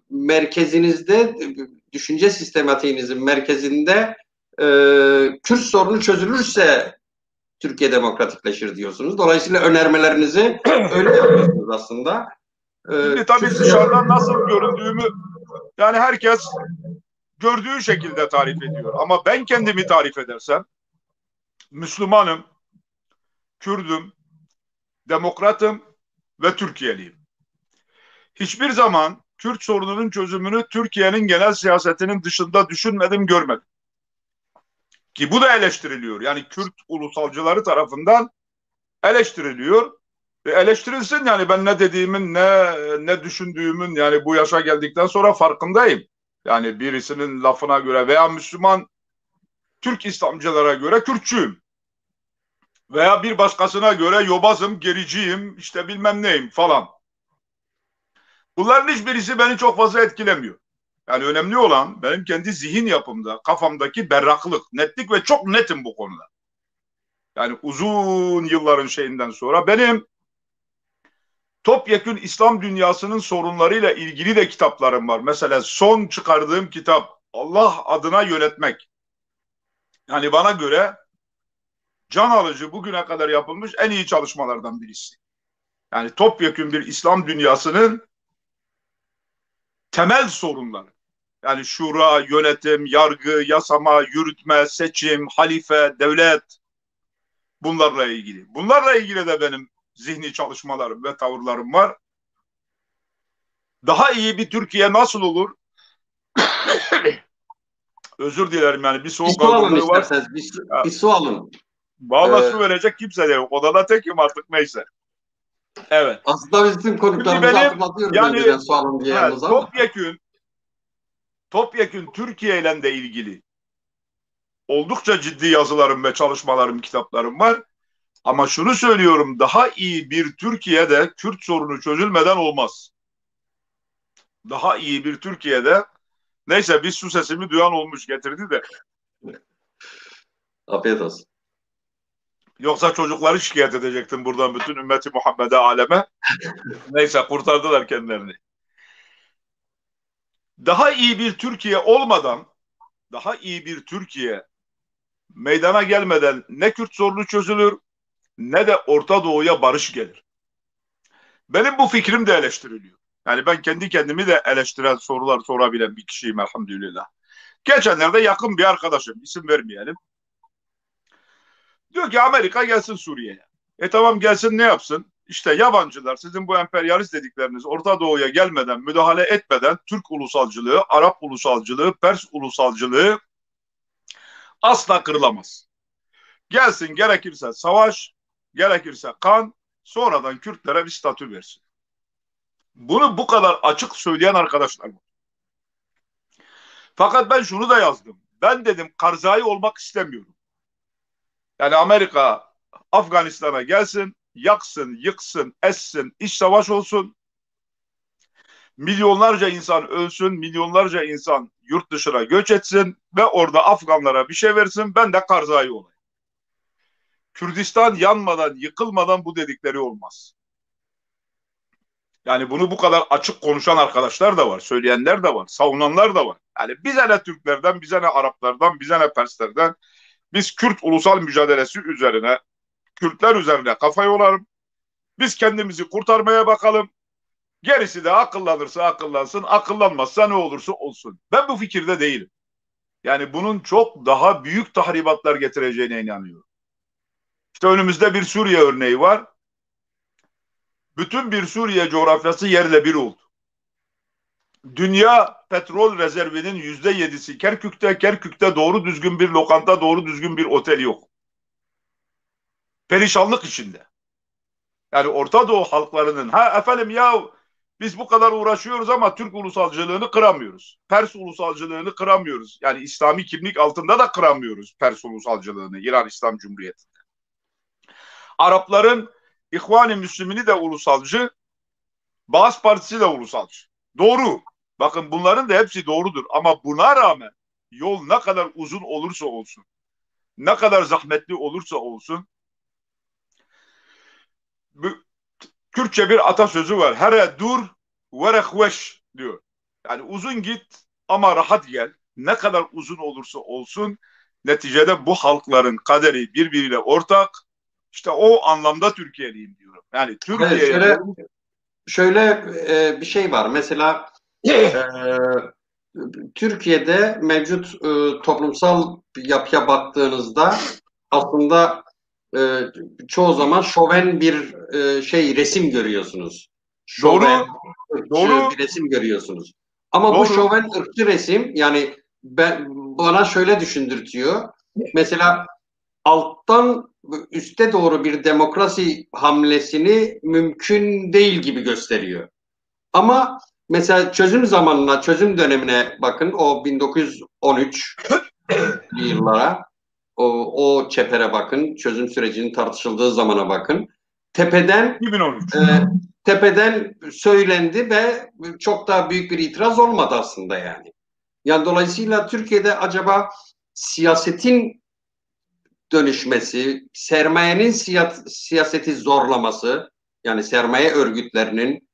merkezinizde, düşünce sistematiğinizin merkezinde e, Kürt sorunu çözülürse Türkiye demokratikleşir diyorsunuz. Dolayısıyla önermelerinizi öyle yapıyorsunuz aslında. Şimdi tabii Kürt dışarıdan nasıl göründüğümü yani herkes gördüğü şekilde tarif ediyor. Ama ben kendimi tarif edersem Müslümanım, Kürdüm, demokratım ve Türkiye'liyim. Hiçbir zaman Kürt sorununun çözümünü Türkiye'nin genel siyasetinin dışında düşünmedim, görmedim. Ki bu da eleştiriliyor. Yani Kürt ulusalcıları tarafından eleştiriliyor. Ve eleştirilsin, yani ben ne dediğimin, ne düşündüğümün yani bu yaşa geldikten sonra farkındayım. Yani birisinin lafına göre veya Müslüman Türk İslamcılara göre Kürtçüyüm. Veya bir başkasına göre yobazım, gericiyim, işte bilmem neyim falan. Bunların hiçbirisi beni çok fazla etkilemiyor. Yani önemli olan benim kendi zihin yapımda, kafamdaki berraklık, netlik ve çok netim bu konuda. Yani uzun yılların şeyinden sonra benim topyekün İslam dünyasının sorunlarıyla ilgili de kitaplarım var. Mesela son çıkardığım kitap Allah adına yönetmek. Yani bana göre can alıcı, bugüne kadar yapılmış en iyi çalışmalardan birisi. Yani topyekün bir İslam dünyasının temel sorunları. Yani şura, yönetim, yargı, yasama, yürütme, seçim, halife, devlet, bunlarla ilgili. Bunlarla ilgili de benim zihni çalışmalarım ve tavırlarım var. Daha iyi bir Türkiye nasıl olur? Özür dilerim, yani bir Bir soğuk su alın algınlığı var. isterseniz. Ya, Bir su alın. vallahi Ee, su verecek kimse de yok. Odada tekim artık, neyse. Evet. Aslında bizim Şimdi konuklarımızı benim hatırlatıyoruz yani önceden su alın diye yanınıza ama. topyekün Türkiye ile de ilgili oldukça ciddi yazılarım ve çalışmalarım, kitaplarım var. Ama şunu söylüyorum, daha iyi bir Türkiye'de Kürt sorunu çözülmeden olmaz. Daha iyi bir Türkiye'de, neyse bir su sesimi duyan olmuş, getirdi de. Afiyet olsun. Yoksa çocukları şikayet edecektim buradan, bütün ümmeti Muhammed'e, aleme. Neyse, kurtardılar kendilerini. Daha iyi bir Türkiye olmadan, daha iyi bir Türkiye meydana gelmeden ne Kürt sorunu çözülür ne de Orta Doğu'ya barış gelir. Benim bu fikrim de eleştiriliyor. Yani ben kendi kendimi de eleştiren sorular sorabilen bir kişiyim elhamdülillah. Geçenlerde yakın bir arkadaşım, isim vermeyelim, diyor ki Amerika gelsin Suriye'ye. Tamam, gelsin, ne yapsın? İşte yabancılar, sizin bu emperyalist dedikleriniz Orta Doğu'ya gelmeden, müdahale etmeden Türk ulusalcılığı, Arap ulusalcılığı, Pers ulusalcılığı asla kırılamaz. Gelsin, gerekirse savaş, gerekirse kan, sonradan Kürtlere bir statü versin. Bunu bu kadar açık söyleyen arkadaşlar var. Fakat ben şunu da yazdım. Ben dedim Karzai olmak istemiyorum. Yani Amerika Afganistan'a gelsin, yaksın, yıksın, essin, iç savaş olsun. Milyonlarca insan ölsün, milyonlarca insan yurt dışına göç etsin ve orada Afganlara bir şey versin, ben de Karzai olayım. Kürdistan yanmadan, yıkılmadan bu dedikleri olmaz. Yani bunu bu kadar açık konuşan arkadaşlar da var, söyleyenler de var, savunanlar da var. Yani bize ne Türklerden, bize ne Araplardan, bize ne Perslerden, biz Kürt ulusal mücadelesi üzerine, Kürtler üzerine kafa yoralım. Biz kendimizi kurtarmaya bakalım. Gerisi de akıllanırsa akıllansın, akıllanmazsa ne olursa olsun. Ben bu fikirde değilim. Yani bunun çok daha büyük tahribatlar getireceğine inanıyorum. İşte önümüzde bir Suriye örneği var. Bütün bir Suriye coğrafyası yerle bir oldu. Dünya petrol rezervinin %7'si Kerkük'te. Kerkük'te doğru düzgün bir lokanta, doğru düzgün bir otel yok. perişanlık içinde. Yani Orta Doğu halklarının efendim ya biz bu kadar uğraşıyoruz ama Türk ulusalcılığını kıramıyoruz. Pers ulusalcılığını kıramıyoruz. Yani İslami kimlik altında da kıramıyoruz Pers ulusalcılığını İran İslam Cumhuriyeti'nde. Arapların İhvan-ı Müslümini de ulusalcı, Baas Partisi de ulusalcı. Doğru. Bakın bunların da hepsi doğrudur. Ama buna rağmen yol ne kadar uzun olursa olsun, ne kadar zahmetli olursa olsun, Kürtçe bir atasözü var. Here dur ve rehveş diyor. Yani uzun git ama rahat gel. Ne kadar uzun olursa olsun neticede bu halkların kaderi birbiriyle ortak. İşte o anlamda Türkiye'liyim diyorum. Yani Hayır, Türkiye'ye şöyle bir şey var. Mesela Türkiye'de mevcut toplumsal yapıya baktığınızda aslında e, çoğu zaman şoven bir resim görüyorsunuz. Şoven, doğru, ırkçı doğru, bir resim görüyorsunuz. Ama bu doğru. şoven, ırkçı resim yani bana şöyle düşündürtüyor. Mesela alttan üste doğru bir demokrasi hamlesini mümkün değil gibi gösteriyor. Ama mesela çözüm dönemine bakın, o 1913 yıllara, o çepere bakın, çözüm sürecinin tartışıldığı zamana bakın. Tepeden 2013. tepeden söylendi ve çok daha büyük bir itiraz olmadı aslında yani. Yani dolayısıyla Türkiye'de acaba siyasetin dönüşmesi, sermayenin siyaseti zorlaması, yani sermaye örgütlerinin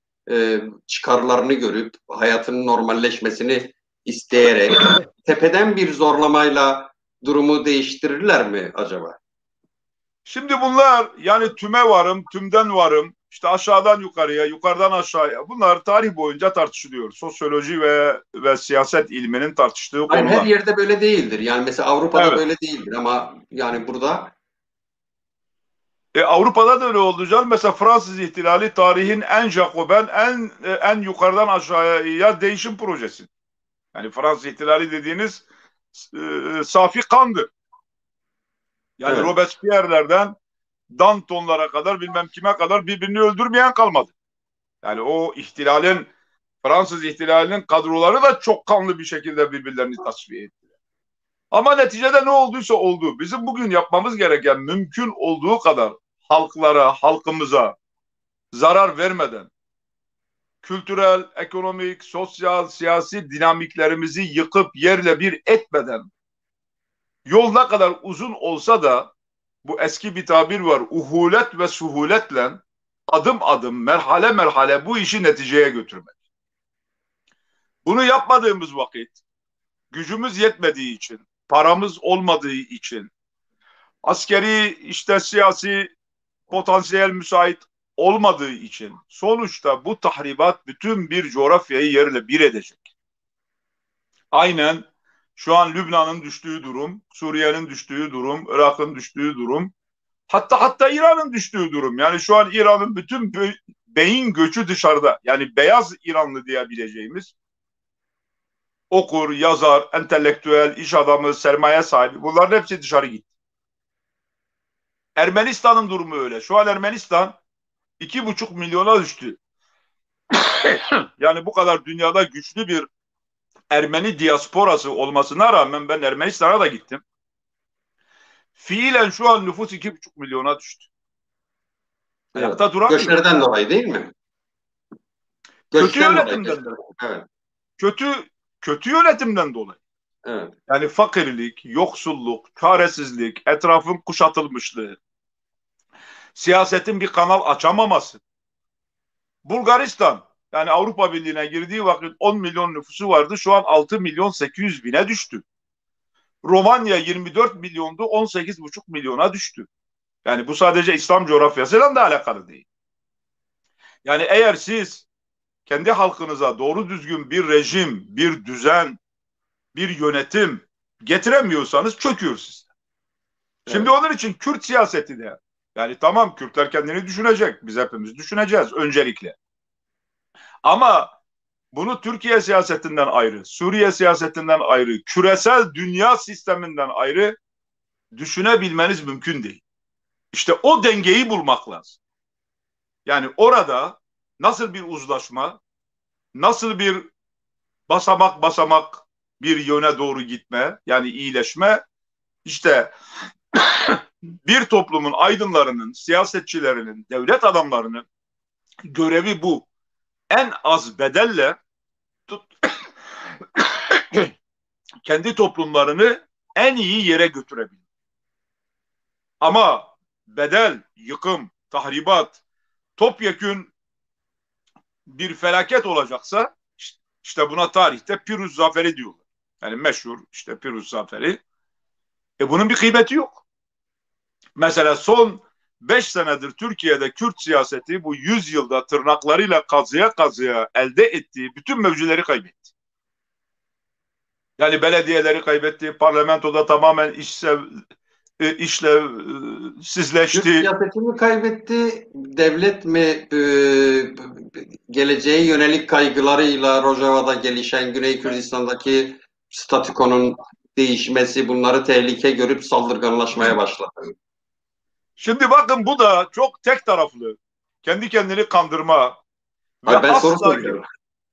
çıkarlarını görüp hayatının normalleşmesini isteyerek tepeden bir zorlamayla durumu değiştirirler mi acaba? Şimdi bunlar yani tüme varım, tümden varım, işte aşağıdan yukarıya, yukarıdan aşağıya. Bunlar tarih boyunca tartışılıyor. Sosyoloji ve siyaset ilminin tartıştığı Hayır, her konular. yerde böyle değildir. Yani mesela Avrupa'da Evet. böyle değildir ama yani burada Avrupa'da da öyle oldu canım. Mesela Fransız ihtilali tarihin en Jacoben, en yukarıdan aşağıya değişim projesi. Yani Fransız ihtilali dediğiniz safi kandı. Yani evet. Robespierre'lerden Dantonlara kadar bilmem kime kadar birbirini öldürmeyen kalmadı. Yani o ihtilalin Fransız ihtilalinin kadroları da çok kanlı bir şekilde birbirlerini tasfiye ettiler. Ama neticede ne olduysa oldu. Bizim bugün yapmamız gereken mümkün olduğu kadar halklara, halkımıza zarar vermeden kültürel, ekonomik, sosyal, siyasi dinamiklerimizi yıkıp yerle bir etmeden yol ne kadar uzun olsa da bu eski bir tabir var. Uhulet ve suhuletle adım adım, merhale merhale bu işi neticeye götürmek. Bunu yapmadığımız vakit gücümüz yetmediği için, paramız olmadığı için, askeri işte siyasi potansiyel müsait olmadığı için sonuçta bu tahribat bütün bir coğrafyayı yerle bir edecek. Aynen şu an Lübnan'ın düştüğü durum, Suriye'nin düştüğü durum, Irak'ın düştüğü durum, hatta İran'ın düştüğü durum. Yani şu an İran'ın bütün beyin göçü dışarıda. Yani beyaz İranlı diyebileceğimiz okur, yazar, entelektüel, iş adamı, sermaye sahibi bunların hepsi dışarı gitti. Ermenistan'ın durumu öyle. Şu an Ermenistan 2,5 milyona düştü. Yani bu kadar dünyada güçlü bir Ermeni diasporası olmasına rağmen ben Ermenistan'a da gittim. Fiilen şu an nüfus 2,5 milyona düştü. Evet. Ayakta duramıyor. Göçlerden dolayı değil mi? Kötü Göçten dolayı. yönetimden dolayı. Evet. Kötü kötü yönetimden dolayı. Evet. Yani fakirlik, yoksulluk, çaresizlik, etrafın kuşatılmışlığı, siyasetin bir kanal açamaması. Bulgaristan yani Avrupa Birliği'ne girdiği vakit 10 milyon nüfusu vardı. Şu an 6 milyon 800 bine düştü. Romanya 24 milyondu, 18,5 milyona düştü. Yani bu sadece İslam coğrafyasıyla da alakalı değil. Yani eğer siz kendi halkınıza doğru düzgün bir rejim, bir düzen, bir yönetim getiremiyorsanız çöküyor siz. Şimdi Evet. onun için Kürt siyaseti de yani tamam Kürtler kendini düşünecek. Biz hepimiz düşüneceğiz öncelikle. Ama bunu Türkiye siyasetinden ayrı, Suriye siyasetinden ayrı, küresel dünya sisteminden ayrı düşünebilmeniz mümkün değil. İşte o dengeyi bulmak lazım. Yani orada nasıl bir uzlaşma, nasıl bir basamak basamak bir yöne doğru gitme, yani iyileşme, işte bir toplumun aydınlarının, siyasetçilerinin, devlet adamlarının görevi bu. En az bedelle kendi toplumlarını en iyi yere götürebilir. Ama bedel, yıkım, tahribat, topyekün bir felaket olacaksa işte buna tarihte Piruz Zaferi diyorlar. Yani meşhur işte Piruz Zaferi. Bunun bir kıymeti yok. Mesela son 5 senedir Türkiye'de Kürt siyaseti bu 100 yılda tırnaklarıyla kazıya kazıya elde ettiği bütün mevzileri kaybetti. Yani belediyeleri kaybetti, parlamentoda tamamen işlevsizleşti. Kürt siyaseti mi kaybetti, devlet mi geleceğe yönelik kaygılarıyla Rojava'da gelişen Güney Kürdistan'daki statükonun değişmesi bunları tehlike görüp saldırganlaşmaya başladı? Şimdi bakın bu da çok tek taraflı. Kendi kendini kandırma ve Hayır, ben soru asla... soruyorum.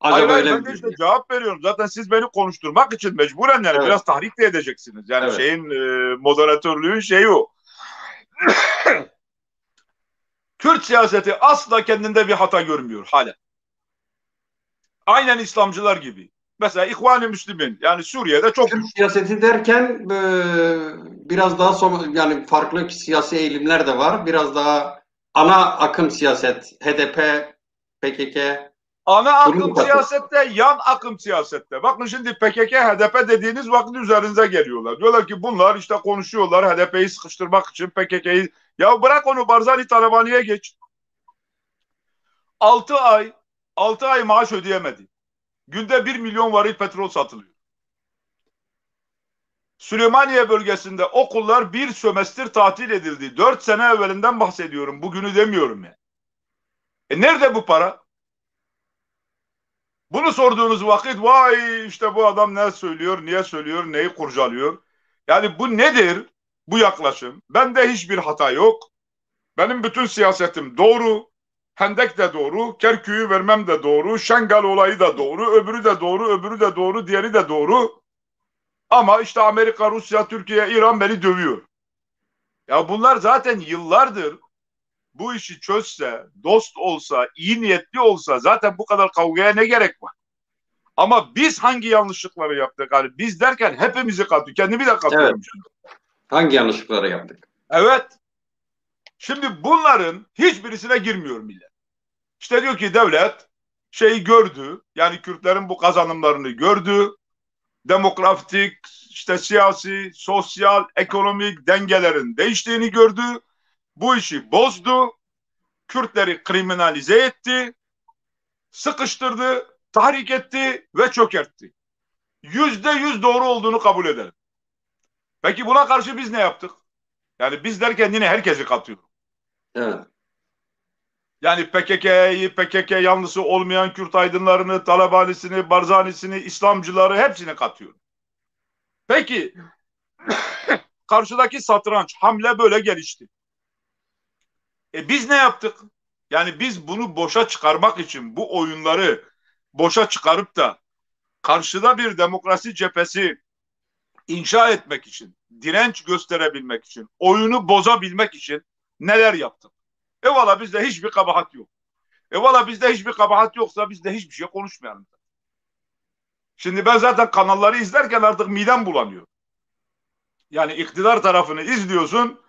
Hayır Acaba öyle ben de mi? işte cevap veriyorum. Zaten siz beni konuşturmak için mecburen yani Evet, biraz tahrik de edeceksiniz. Yani evet. moderatörlüğün şeyi o. Kürt siyaseti asla kendinde bir hata görmüyor hala. Aynen İslamcılar gibi. Mesela İhvan-ı Müslümin yani Suriye'de çok Kürt güçlü. siyaseti derken biraz daha yani farklı siyasi eğilimler de var. Biraz daha ana akım siyaset, HDP, PKK. Ana Bunu mu akım kastediyorsun? siyasette, yan akım siyasette. Bakın şimdi PKK, HDP dediğiniz vakit üzerinize geliyorlar. Diyorlar ki bunlar işte konuşuyorlar HDP'yi sıkıştırmak için PKK'yi. Ya bırak onu Barzani Talabani'ye geç. 6 ay 6 ay maaş ödeyemedi. Günde 1 milyon varil petrol satılıyor. Süleymaniye bölgesinde okullar bir sömestr tatil edildi. 4 sene evvelinden bahsediyorum. Bugünü demiyorum ya. Nerede bu para? Bunu sorduğunuz vakit vay işte bu adam ne söylüyor, niye söylüyor, neyi kurcalıyor. Yani bu nedir bu yaklaşım? Bende hiçbir hata yok. Benim bütün siyasetim doğru. Hendek de doğru, Kerkük'ü vermem de doğru, Şengal olayı da doğru, öbürü de doğru, öbürü de doğru, diğeri de doğru. Ama işte Amerika, Rusya, Türkiye, İran beni dövüyor. Ya bunlar zaten yıllardır bu işi çözse, dost olsa, iyi niyetli olsa zaten bu kadar kavgaya ne gerek var? Ama biz hangi yanlışlıkları yaptık? Hani biz derken hepimizi katıyor. Kendimi de Evet. katıyorum şimdi. Hangi yanlışlıkları yaptık? Evet. Şimdi bunların hiçbirisine girmiyor millet. İşte diyor ki devlet şeyi gördü. Yani Kürtlerin bu kazanımlarını gördü. Demokratik, işte siyasi, sosyal, ekonomik dengelerin değiştiğini gördü. Bu işi bozdu. Kürtleri kriminalize etti. Sıkıştırdı, tahrik etti ve çökertti. %100 doğru olduğunu kabul edelim. Peki buna karşı biz ne yaptık? Yani biz derken yine herkesi katıyor. Evet. Yani PKK'yı, PKK yanlısı olmayan Kürt aydınlarını, Talebanisini, Barzanisini, İslamcıları hepsini katıyor. Peki karşıdaki satranç hamle böyle gelişti. Biz ne yaptık? Yani biz bunu boşa çıkarmak için bu oyunları boşa çıkarıp da karşıda bir demokrasi cephesi inşa etmek için, direnç gösterebilmek için, oyunu bozabilmek için neler yaptık? Valla bizde hiçbir kabahat yok. Valla bizde hiçbir kabahat yoksa biz de hiçbir şey konuşmayalım. Şimdi ben zaten kanalları izlerken artık midem bulanıyor. Yani iktidar tarafını izliyorsun,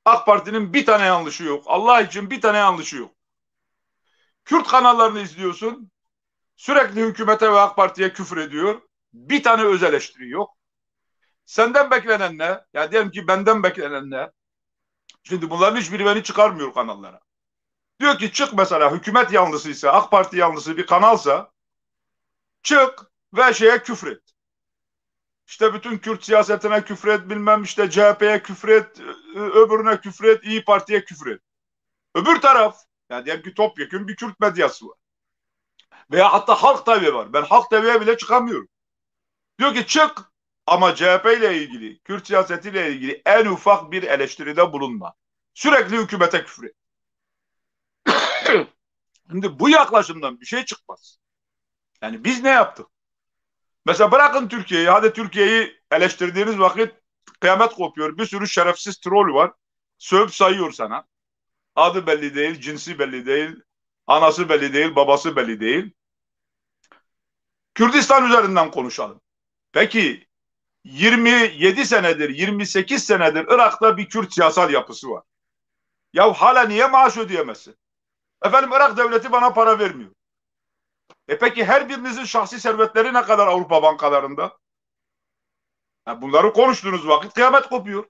AK Parti'nin bir tane yanlışı yok. Allah için bir tane yanlışı yok. Kürt kanallarını izliyorsun, sürekli hükümete ve AK Parti'ye küfür ediyor. Bir tane öz eleştiri yok. Senden beklenen ne? Ya diyelim ki benden beklenen ne? Şimdi bunların hiçbiri beni çıkarmıyor kanallara. Diyor ki çık mesela hükümet yanlısıysa, AK Parti yanlısı bir kanalsa çık ve şeye küfret. İşte bütün Kürt siyasetine küfret, bilmem işte CHP'ye küfret, öbürüne küfret, İyi Parti'ye küfret. Öbür taraf, yani diyelim ki topyekun bir Kürt medyası var. Veya hatta Halk TV var. Ben Halk TV'ye bile çıkamıyorum. Diyor ki çık ama CHP ile ilgili, Kürt siyasetiyle ilgili en ufak bir eleştiride bulunma. Sürekli hükümete küfür etti. Şimdi bu yaklaşımdan bir şey çıkmaz. Yani biz ne yaptık? Mesela bırakın Türkiye'yi, hadi Türkiye'yi eleştirdiğiniz vakit kıyamet kopuyor. Bir sürü şerefsiz troll var. Sövüp sayıyor sana. Adı belli değil, cinsi belli değil, anası belli değil, babası belli değil. Kürdistan üzerinden konuşalım. Peki 27 senedir, 28 senedir Irak'ta bir Kürt siyasal yapısı var. Ya hala niye maaş ödeyemezsin? Efendim Irak devleti bana para vermiyor. Peki her birinizin şahsi servetleri ne kadar Avrupa bankalarında? Bunları konuştuğunuz vakit kıyamet kopuyor.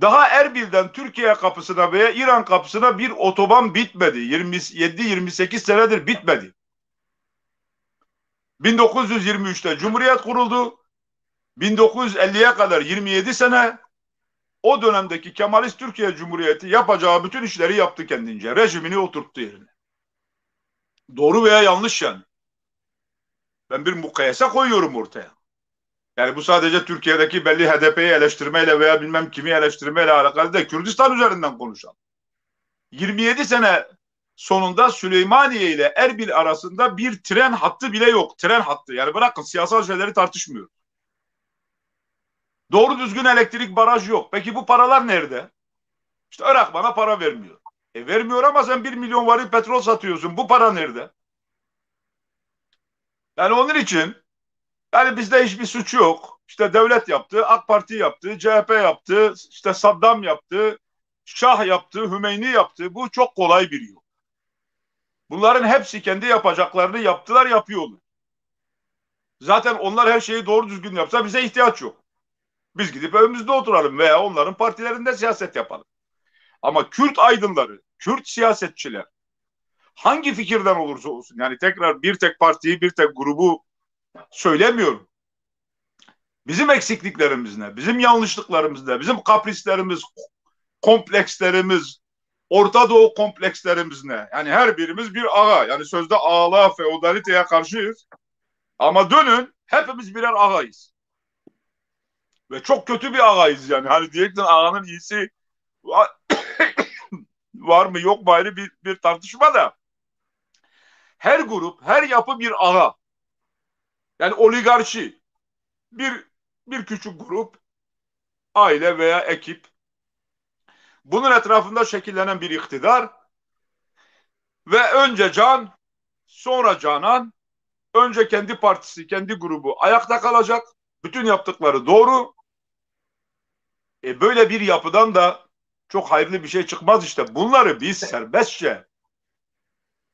Daha Erbil'den Türkiye kapısına veya İran kapısına bir otoban bitmedi. 27-28 senedir bitmedi. 1923'te Cumhuriyet kuruldu. 1950'ye kadar 27 sene o dönemdeki Kemalist Türkiye Cumhuriyeti yapacağı bütün işleri yaptı kendince. Rejimini oturttu yerine. Doğru veya yanlış yani. Ben bir mukayese koyuyorum ortaya. Yani bu sadece Türkiye'deki belli HDP'yi eleştirmeyle veya bilmem kimi eleştirmeyle alakalı değil. Kürdistan üzerinden konuşalım. 27 sene sonunda Süleymaniye ile Erbil arasında bir tren hattı bile yok. Tren hattı. Yani bırakın siyasal şeyleri tartışmıyor. Doğru düzgün elektrik baraj yok. Peki bu paralar nerede? İşte Irak bana para vermiyor. Vermiyor ama sen 1 milyon varil petrol satıyorsun. Bu para nerede? Yani onun için yani bizde hiçbir suç yok. İşte devlet yaptı, AK Parti yaptı, CHP yaptı, işte Saddam yaptı, Şah yaptı, Hümeyni yaptı. Bu çok kolay bir yol. Bunların hepsi kendi yapacaklarını yaptılar, yapıyorlar. Zaten onlar her şeyi doğru düzgün yapsa bize ihtiyaç yok. Biz gidip evimizde oturalım veya onların partilerinde siyaset yapalım. Ama Kürt aydınları, Kürt siyasetçiler hangi fikirden olursa olsun yani tekrar bir tek partiyi, bir tek grubu söylemiyorum. Bizim eksikliklerimiz ne? Bizim yanlışlıklarımız ne? Bizim kaprislerimiz, komplekslerimiz, Orta Doğu komplekslerimiz ne? Yani her birimiz bir ağa. Yani sözde ağalığa, feodaliteye karşıyız. Ama dönün hepimiz birer ağayız. Ve çok kötü bir ağayız yani. Hani diyecektin ağanın iyisi var mı yok mu ayrı bir tartışma da. Her grup, her yapı bir ağa. Yani oligarşi. Bir, bir küçük grup, aile veya ekip. Bunun etrafında şekillenen bir iktidar ve önce can, sonra canan, önce kendi partisi, kendi grubu ayakta kalacak. Bütün yaptıkları doğru. Böyle bir yapıdan da çok hayırlı bir şey çıkmaz işte. Bunları biz serbestçe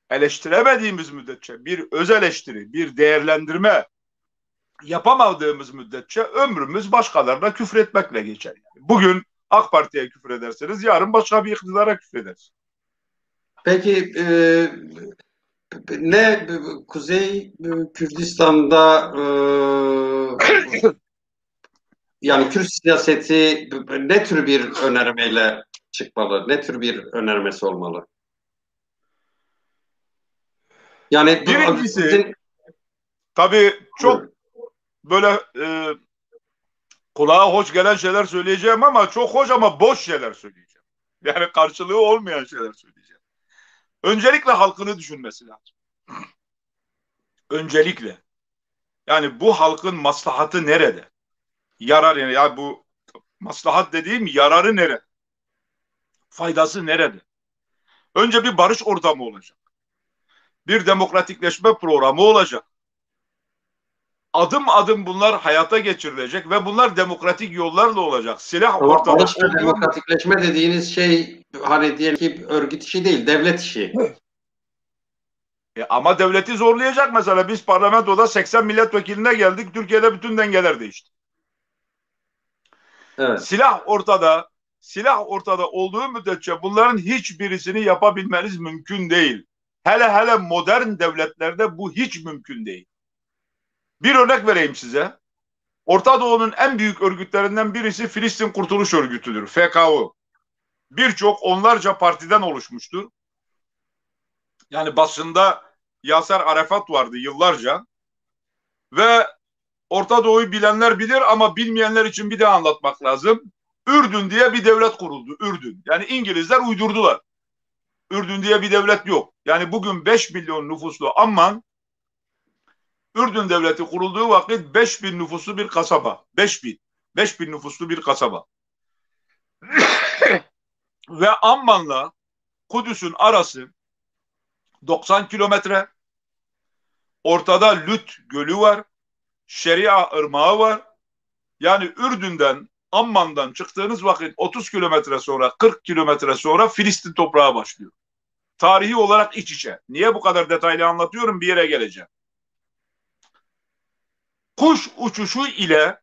eleştiremediğimiz müddetçe bir öz eleştiri, bir değerlendirme yapamadığımız müddetçe ömrümüz başkalarına küfretmekle geçer. Yani bugün AK Parti'ye küfür ederseniz yarın başka bir iktidara küfür edersiniz. Peki ne Kuzey Kürdistan'da yani Kürt siyaseti ne tür bir önermeyle çıkmalı? Ne tür bir önermesi olmalı? Yani birincisi tabii çok böyle kulağa hoş gelen şeyler söyleyeceğim ama çok hoş ama boş şeyler söyleyeceğim. Yani karşılığı olmayan şeyler söyleyeceğim. Öncelikle halkını düşünmesi lazım. Öncelikle. Yani bu halkın maslahatı nerede? Yarar yani ya bu maslahat dediğim yararı nerede? Faydası nerede? Önce bir barış ortamı olacak. Bir demokratikleşme programı olacak. Adım adım bunlar hayata geçirilecek ve bunlar demokratik yollarla olacak. Silah ortada barış ve demokratikleşme dediğiniz şey hani diyelim ki örgüt işi değil, devlet işi. Ama devleti zorlayacak mesela. Biz parlamentoda 80 milletvekiline geldik. Türkiye'de bütün dengeler değişti. Evet. Silah ortada olduğu müddetçe bunların hiçbirisini yapabilmeniz mümkün değil. Hele modern devletlerde bu hiç mümkün değil. Bir örnek vereyim size. Orta Doğu'nun en büyük örgütlerinden birisi Filistin Kurtuluş Örgütü'dür. FKO. Birçok onlarca partiden oluşmuştur. Yani başında Yasser Arafat vardı yıllarca. Ve Orta Doğu'yu bilenler bilir ama bilmeyenler için bir daha anlatmak lazım. Ürdün diye bir devlet kuruldu. Ürdün. Yani İngilizler uydurdular. Ürdün diye bir devlet yok. Yani bugün 5 milyon nüfuslu Amman, Ürdün devleti kurulduğu vakit 5.000 nüfuslu bir kasaba. 5.000. 5.000 nüfuslu bir kasaba. Ve Amman'la Kudüs'ün arası 90 kilometre. Ortada Lüt Gölü var. Şeria Irmağı var. Yani Ürdün'den, Amman'dan çıktığınız vakit 30 kilometre sonra, 40 kilometre sonra Filistin toprağı başlıyor. Tarihi olarak iç içe. Niye bu kadar detaylı anlatıyorum? Bir yere geleceğim. Kuş uçuşu ile,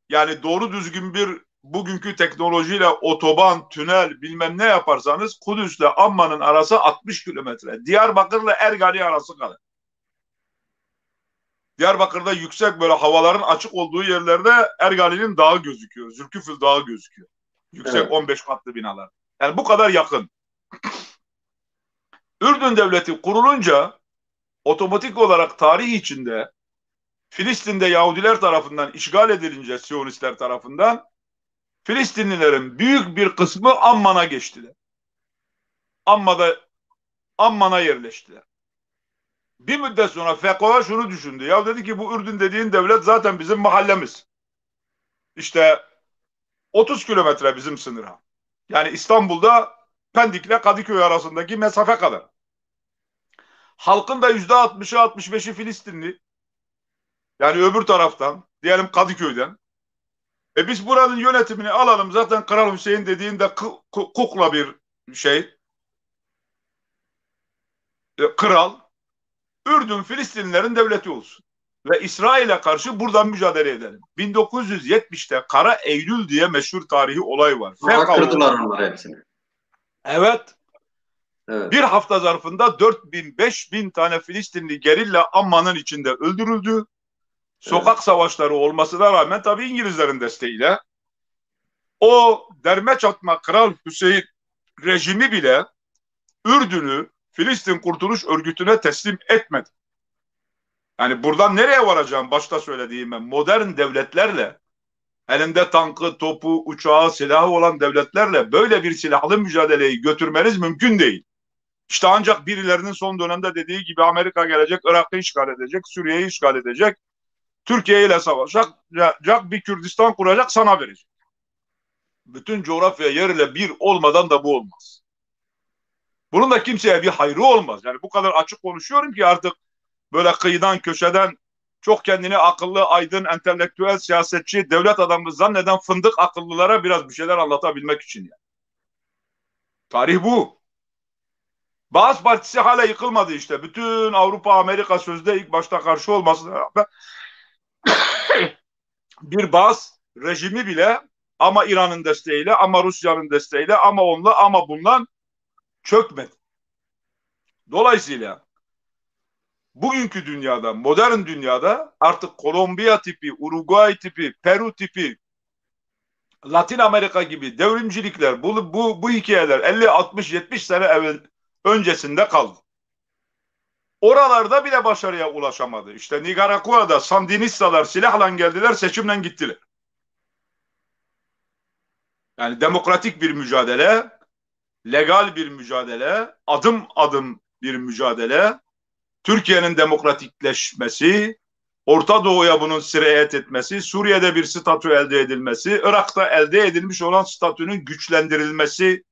yani doğru düzgün bir bugünkü teknolojiyle otoban, tünel bilmem ne yaparsanız Kudüs'le Amman'ın arası 60 kilometre. Diyarbakır'la Ergani arası kadar. Diyarbakır'da yüksek böyle havaların açık olduğu yerlerde Ergani'nin dağı gözüküyor. Zülküfül Dağı gözüküyor. Yüksek, evet. 15 katlı binalar. Yani bu kadar yakın. Ürdün devleti kurulunca otomatik olarak tarih içinde Filistin'de Yahudiler tarafından işgal edilince Siyonistler tarafından Filistinlilerin büyük bir kısmı Amman'a geçtiler. Amman'a yerleştiler. Bir müddet sonra FKO şunu düşündü. Ya dedi ki bu Ürdün dediğin devlet zaten bizim mahallemiz. İşte 30 kilometre bizim sınıra. Yani İstanbul'da Pendik'le Kadıköy arasındaki mesafe kadar. Halkın da %60'ı 65'i Filistinli. Yani öbür taraftan, diyelim Kadıköy'den. Biz buranın yönetimini alalım. Zaten Kral Hüseyin dediğinde kukla bir şey. Kral. Ürdün Filistinlilerin devleti olsun. Ve İsrail'e karşı buradan mücadele edelim. 1970'te Kara Eylül diye meşhur tarihi olay var. Kırdılar onları hepsini. Evet. Evet. Bir hafta zarfında 4.000-5.000 tane Filistinli gerilla Amman'ın içinde öldürüldü. Sokak savaşları olmasına rağmen tabii İngilizlerin desteğiyle o derme çatma Kral Hüseyin rejimi bile Ürdün'ü Filistin Kurtuluş Örgütü'ne teslim etmedi. Yani buradan nereye varacağım başta söylediğime, modern devletlerle, elinde tankı, topu, uçağı, silahı olan devletlerle böyle bir silahlı mücadeleyi götürmeniz mümkün değil. İşte ancak birilerinin son dönemde dediği gibi Amerika gelecek, Irak'ı işgal edecek, Suriye'yi işgal edecek, Türkiye ile savaşacak, bir Kürdistan kuracak, sana verecek. Bütün coğrafya yerle bir olmadan da bu olmaz. Bunun da kimseye bir hayrı olmaz. Yani bu kadar açık konuşuyorum ki artık böyle kıyıdan köşeden çok kendini akıllı, aydın, entelektüel, siyasetçi, devlet adamı zanneden fındık akıllılara biraz bir şeyler anlatabilmek için yani. Tarih bu. Baas Partisi hala yıkılmadı işte. Bütün Avrupa, Amerika sözde ilk başta karşı olmasına rağmen bir Baas rejimi bile ama İran'ın desteğiyle, ama Rusya'nın desteğiyle, ama onunla, ama bundan çökmedi. Dolayısıyla bugünkü dünyada, modern dünyada artık Kolombiya tipi, Uruguay tipi, Peru tipi, Latin Amerika gibi devrimcilikler, bu hikayeler 50, 60, 70 sene öncesinde kaldı. Oralarda bile başarıya ulaşamadı. İşte Nikaragua'da Sandinistalar silahla geldiler, seçimle gittiler. Yani demokratik bir mücadele, legal bir mücadele, adım adım bir mücadele, Türkiye'nin demokratikleşmesi, Orta Doğu'ya bunun sirayet etmesi, Suriye'de bir statü elde edilmesi, Irak'ta elde edilmiş olan statünün güçlendirilmesi,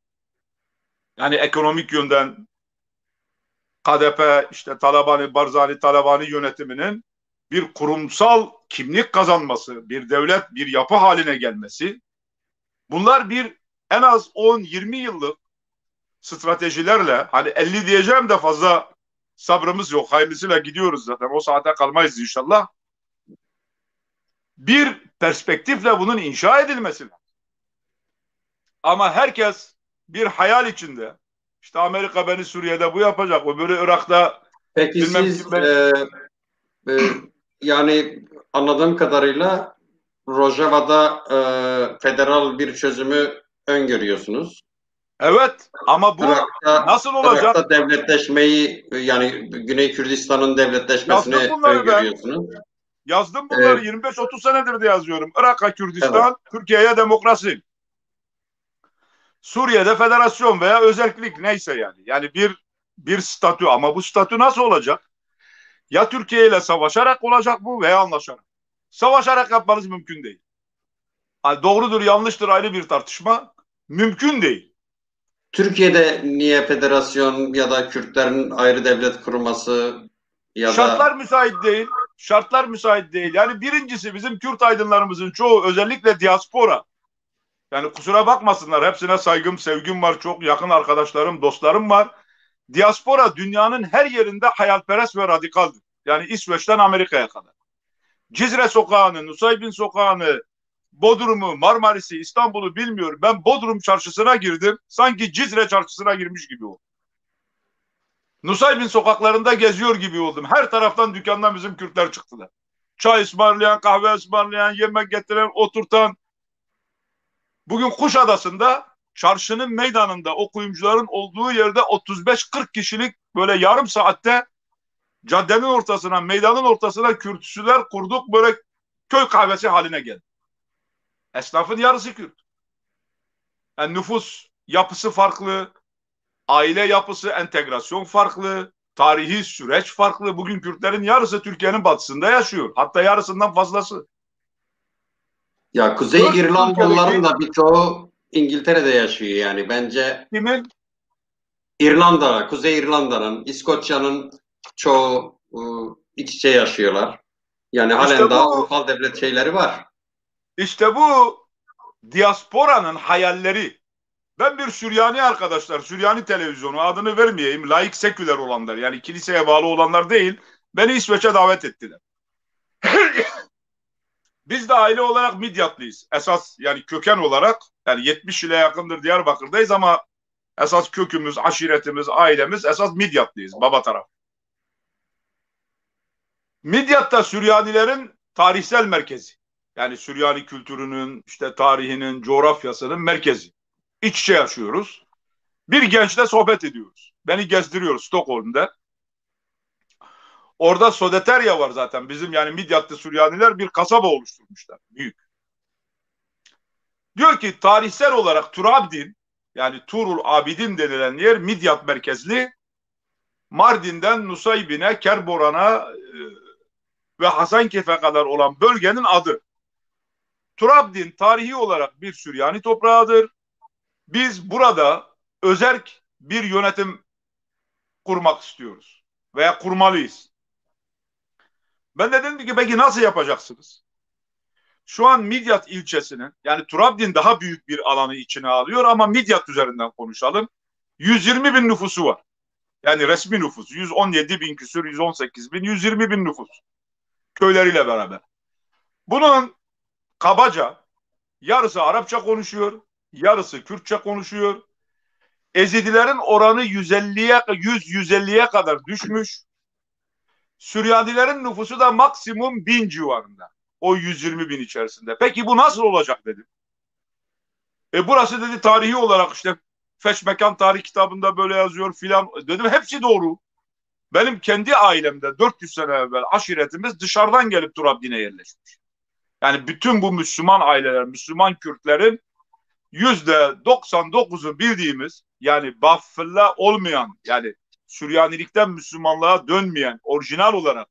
yani ekonomik yönden KDP, işte Barzani Talabani yönetiminin bir kurumsal kimlik kazanması, bir devlet, bir yapı haline gelmesi, bunlar bir en az 10-20 yıllık stratejilerle, hani 50 diyeceğim de fazla sabrımız yok. Hayırlısıyla gidiyoruz zaten. O saate kalmayız inşallah. Bir perspektifle bunun inşa edilmesi lazım. Ama herkes bir hayal içinde. İşte Amerika beni Suriye'de bu yapacak, öbürü Irak'ta. Peki siz yani anladığım kadarıyla Rojava'da federal bir çözümü öngörüyorsunuz. Evet ama bu nasıl olacak? Irak'ta devletleşmeyi, yani Güney Kürdistan'ın devletleşmesini öngörüyorsunuz. Yazdım bunları 25-30 senedir de yazıyorum. Irak'a Kürdistan, evet. Türkiye'ye demokrasi. Suriye'de federasyon veya özellik neyse yani. Yani bir statü, ama bu statü nasıl olacak? Ya Türkiye ile savaşarak olacak bu veya anlaşarak. Savaşarak yapmanız mümkün değil. Yani doğrudur yanlıştır ayrı bir tartışma. Mümkün değil. Türkiye'de niye federasyon ya da Kürtlerin ayrı devlet kurması ya Şartlar da müsait değil. Şartlar müsait değil. Yani birincisi bizim Kürt aydınlarımızın çoğu özellikle diaspora. Yani kusura bakmasınlar, hepsine saygım, sevgim var. Çok yakın arkadaşlarım, dostlarım var. Diaspora dünyanın her yerinde hayalperest ve radikaldır. Yani İsveç'ten Amerika'ya kadar. Cizre sokağını, Nusaybin sokağını, Bodrum'u, Marmaris'i, İstanbul'u bilmiyorum. Ben Bodrum çarşısına girdim. Sanki Cizre çarşısına girmiş gibi oldum. Nusaybin sokaklarında geziyor gibi oldum. Her taraftan dükkandan bizim Kürtler çıktılar. Çay ısmarlayan, kahve ısmarlayan, yemek getiren, oturtan. Bugün Kuşadası'nda çarşının meydanında o kuyumcuların olduğu yerde 35-40 kişilik böyle yarım saatte caddenin ortasına, meydanın ortasına Kürtçüler kurduk, böyle köy kahvesi haline geldi. Esnafın yarısı Kürt. Yani nüfus yapısı farklı, aile yapısı, entegrasyon farklı, tarihi süreç farklı. Bugün Kürtlerin yarısı Türkiye'nin batısında yaşıyor. Hatta yarısından fazlası. ya Kuzey Dört İrlandalıların ülkedeki da birçoğu İngiltere'de yaşıyor yani. Bence kimin? İrlanda, Kuzey İrlanda'nın, İskoçya'nın çoğu iç içe yaşıyorlar. Yani halen İşte daha bu ulusal devlet şeyleri var. işte bu diasporanın hayalleri. Ben bir Süryani arkadaşlar, Süryani televizyonu, adını vermeyeyim, laik seküler olanlar, yani kiliseye bağlı olanlar değil, beni İsveç'e davet ettiler. Biz de aile olarak Midyatlıyız. Esas yani köken olarak, yani 70 ile yakındır Diyarbakır'dayız ama esas kökümüz, aşiretimiz, ailemiz esas Midyatlıyız, baba tarafı. Midyat'ta Süryanilerin tarihsel merkezi. Yani Süryani kültürünün, işte tarihinin, coğrafyasının merkezi. İç içe yaşıyoruz. Bir gençle sohbet ediyoruz. Beni gezdiriyor Stockholm'da. Orada Sodeterya var zaten. Bizim yani Midyatlı Süryaniler bir kasaba oluşturmuşlar. Büyük. Diyor ki tarihsel olarak Turabdin, yani Turul Abidin denilen yer Midyat merkezli. Mardin'den Nusaybin'e, Kerboran'a ve Hasankeyf'e kadar olan bölgenin adı. Turabdin tarihi olarak bir Süryani toprağıdır. Biz burada özerk bir yönetim kurmak istiyoruz veya kurmalıyız. Ben de dedim ki peki nasıl yapacaksınız? Şu an Midyat ilçesinin, yani Turabdin daha büyük bir alanı içine alıyor ama Midyat üzerinden konuşalım. 120 bin nüfusu var. Yani resmi nüfus 117 bin küsür, 118 bin, 120 bin nüfus köyleriyle beraber. Bunun kabaca yarısı Arapça konuşuyor, yarısı Kürtçe konuşuyor. Ezidilerin oranı 150'ye kadar düşmüş. Süryanilerin nüfusu da maksimum 1000 civarında. O 120 bin içerisinde. Peki bu nasıl olacak dedim. Burası dedi tarihi olarak işte Feşmekan tarih kitabında böyle yazıyor filan. Dedim hepsi doğru. Benim kendi ailemde 400 sene evvel aşiretimiz dışarıdan gelip Turabdin'e yerleşmiş. Yani bütün bu Müslüman aileler, Müslüman Kürtlerin %99'u bildiğimiz, yani baffılla olmayan, yani Süryanilikten Müslümanlığa dönmeyen, orijinal olarak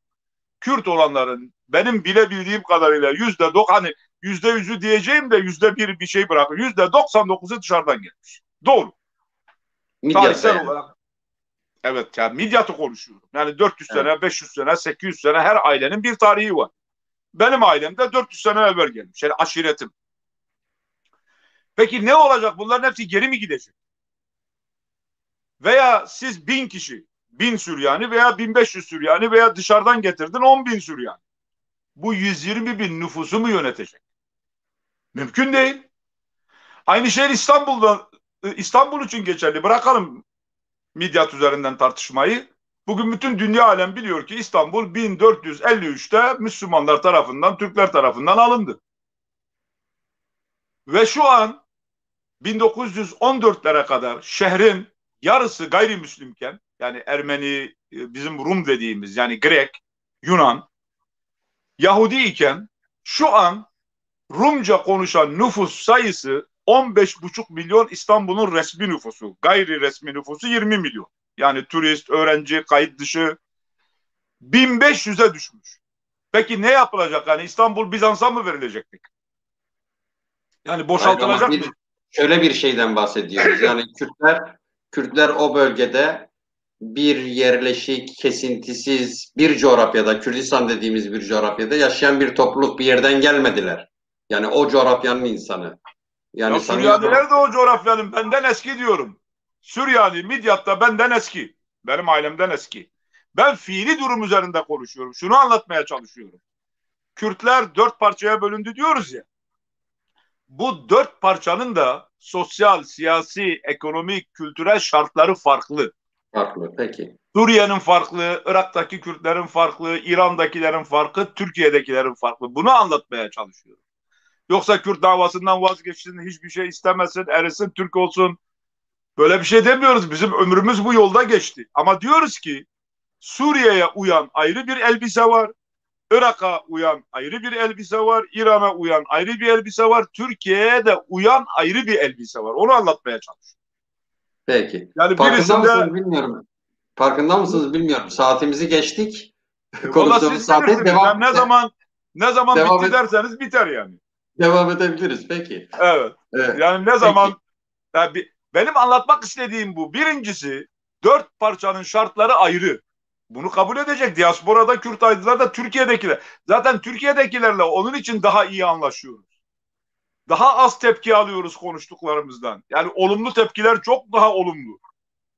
Kürt olanların benim bilebildiğim kadarıyla hani %100'ü diyeceğim de %1 bir şey bırakın. %99'u dışarıdan gelmiş. Doğru. Midyat'ta Tarihsel yani. olarak evet, yani Midyat'ı konuşuyorum. Yani 400 Evet. sene, 500 sene, 800 sene her ailenin bir tarihi var. Benim ailemde 400 sene evvel gelmiş. Yani aşiretim. Peki ne olacak? Bunların hepsi geri mi gidecek? Veya siz 1000 kişi, 1000 Süryani veya 1500 Süryani veya dışarıdan getirdin 10.000 Süryani. Bu 120 bin nüfusu mu yönetecek? Mümkün değil. Aynı şey İstanbul için geçerli. Bırakalım Midyat üzerinden tartışmayı. Bugün bütün dünya alem biliyor ki İstanbul 1453'te Müslümanlar tarafından, Türkler tarafından alındı. Ve şu an 1914'lere kadar şehrin yarısı gayrimüslimken, yani Ermeni, bizim Rum dediğimiz, yani Grek, Yunan, Yahudi iken şu an Rumca konuşan nüfus sayısı 15,5 milyon İstanbul'un resmi nüfusu. Gayri resmi nüfusu 20 milyon. Yani turist, öğrenci, kayıt dışı 1500'e düşmüş. Peki ne yapılacak? Yani İstanbul Bizans'a mı verilecektik? Yani Hayır ama boşaltılacak mı? şöyle bir şeyden bahsediyoruz. Yani Kürtler o bölgede bir yerleşik, kesintisiz bir coğrafyada, Kürdistan dediğimiz bir coğrafyada yaşayan bir topluluk, bir yerden gelmediler. Yani o coğrafyanın insanı. Ya Yani sanıyorum. Süryaniler de o coğrafyanın benden eski diyorum. Süryani, Midyat'ta benden eski. Benim ailemden eski. Ben fiili durum üzerinde konuşuyorum. Şunu anlatmaya çalışıyorum. Kürtler 4 parçaya bölündü diyoruz ya. Bu 4 parçanın da sosyal, siyasi, ekonomik, kültürel şartları farklı. Farklı, peki. Suriye'nin farklı, Irak'taki Kürtlerin farklı, İran'dakilerin farklı, Türkiye'dekilerin farklı. Bunu anlatmaya çalışıyorum. Yoksa Kürt davasından vazgeçsin, hiçbir şey istemesin, erisin, Türk olsun. Böyle bir şey demiyoruz. Bizim ömrümüz bu yolda geçti. Ama diyoruz ki Suriye'ye uyan ayrı bir elbise var. Irak'a uyan ayrı bir elbise var. İran'a uyan ayrı bir elbise var. Türkiye'ye de uyan ayrı bir elbise var. Onu anlatmaya çalışıyorum. Peki. Yani Farkında birisinde mısınız bilmiyorum. Farkında mısınız bilmiyorum. Saatimizi geçtik. valla Konuştuğumuz siz saate bilirsiniz. Yani ne zaman devam bitti derseniz biter yani. devam edebiliriz. Peki. Evet. Evet. Yani ne Peki. zaman benim anlatmak istediğim bu. Birincisi 4 parçanın şartları ayrı. Bunu kabul edecek. Diasporada Kürt aydınlar da Türkiye'dekiler. Zaten Türkiye'dekilerle onun için daha iyi anlaşıyoruz. Daha az tepki alıyoruz konuştuklarımızdan. Yani olumlu tepkiler çok daha olumlu.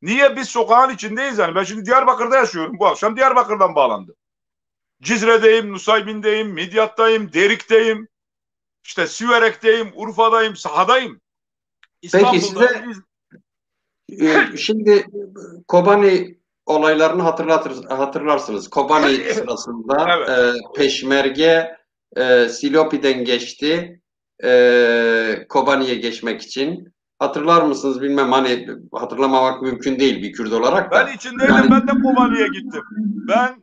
Niye? Biz sokağın içindeyiz yani. Ben şimdi Diyarbakır'da yaşıyorum. Bu akşam Diyarbakır'dan bağlandım. Cizre'deyim, Nusaybin'deyim, Midyat'tayım, Derik'teyim, işte Siverek'teyim, Urfa'dayım, sahadayım. Peki İstanbul'dayım. size şimdi Kobani olaylarını hatırlarsınız. Kobani sırasında Evet. Peşmerge Silopi'den geçti Kobani'ye geçmek için. Hatırlar mısınız bilmem, hani hatırlamamak mümkün değil bir Kürt olarak Ben da. içindeydim. Yani Ben de Kobani'ye gittim.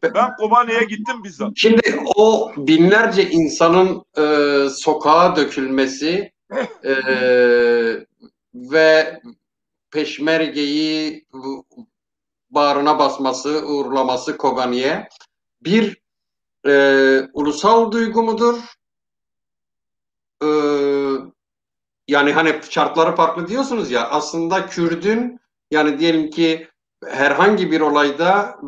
Ben Kobani'ye gittim bizzat. şimdi o binlerce insanın sokağa dökülmesi e, ve Peşmerge'yi bağrına basması, uğurlaması Kobani'ye bir ulusal duygu mudur? E, Yani hani şartları farklı diyorsunuz ya, aslında Kürdün, yani diyelim ki herhangi bir olayda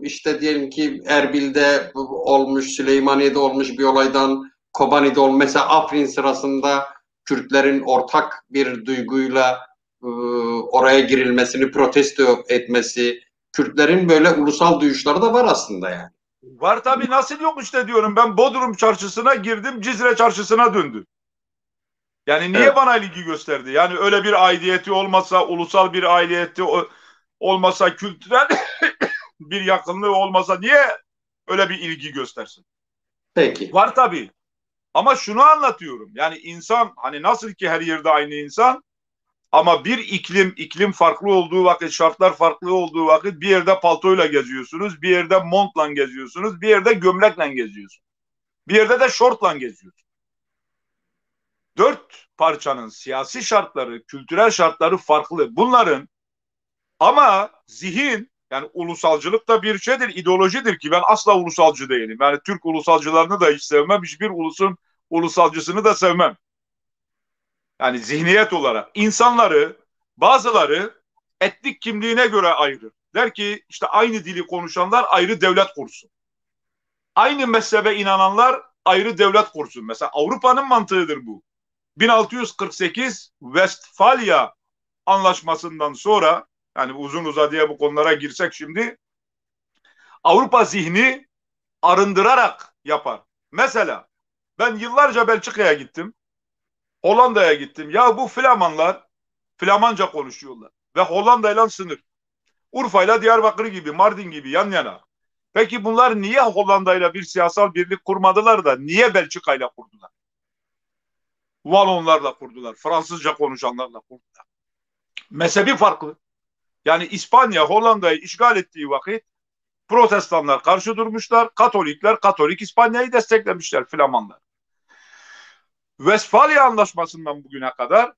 işte diyelim ki Erbil'de olmuş, Süleymaniye'de olmuş bir olaydan Kobani'de olmuş, mesela Afrin sırasında Kürtlerin ortak bir duyguyla oraya girilmesini protesto etmesi, Kürtlerin böyle ulusal duyuşları da var aslında yani. Var tabii, nasıl yok işte diyorum. Ben Bodrum çarşısına girdim, Cizre çarşısına döndüm. Yani niye Evet. bana ilgi gösterdi? Yani öyle bir aidiyeti olmasa, ulusal bir aidiyeti olmasa, kültürel bir yakınlığı olmasa niye öyle bir ilgi göstersin? Peki. Var tabii. Ama şunu anlatıyorum. Yani insan, hani nasıl ki her yerde aynı insan, ama bir iklim farklı olduğu vakit, şartlar farklı olduğu vakit bir yerde paltoyla geziyorsunuz, bir yerde montla geziyorsunuz, bir yerde gömlekle geziyorsunuz. Bir yerde de şortla geziyorsunuz. 4 parçanın siyasi şartları, kültürel şartları farklı. Bunların ama zihin, yani ulusalcılık da bir şeydir, ideolojidir ki ben asla ulusalcı değilim. Yani Türk ulusalcılarını da hiç sevmem, hiçbir ulusun ulusalcısını da sevmem. Yani zihniyet olarak insanları, bazıları etnik kimliğine göre ayırır. Der ki işte aynı dili konuşanlar ayrı devlet kursun. Aynı mezhebe inananlar ayrı devlet kursun. Mesela Avrupa'nın mantığıdır bu. 1648 Westfalia Anlaşması'ndan sonra, yani uzun uzadıya bu konulara girsek şimdi, Avrupa zihni arındırarak yapar. Mesela ben yıllarca Belçika'ya gittim, Hollanda'ya gittim. Ya bu Flamanlar Flamanca konuşuyorlar ve Hollanda'yla sınır. Urfa'yla Diyarbakır gibi, Mardin gibi yan yana. Peki bunlar niye Hollanda'yla bir siyasal birlik kurmadılar da niye Belçika'yla kurdular? Valonlarla kurdular, Fransızca konuşanlarla kurdular. Mezhebi farklı. Yani İspanya Hollanda'yı işgal ettiği vakit Protestanlar karşı durmuşlar, Katolikler Katolik İspanya'yı desteklemişler, Flamanlar. Westfalia Anlaşması'ndan bugüne kadar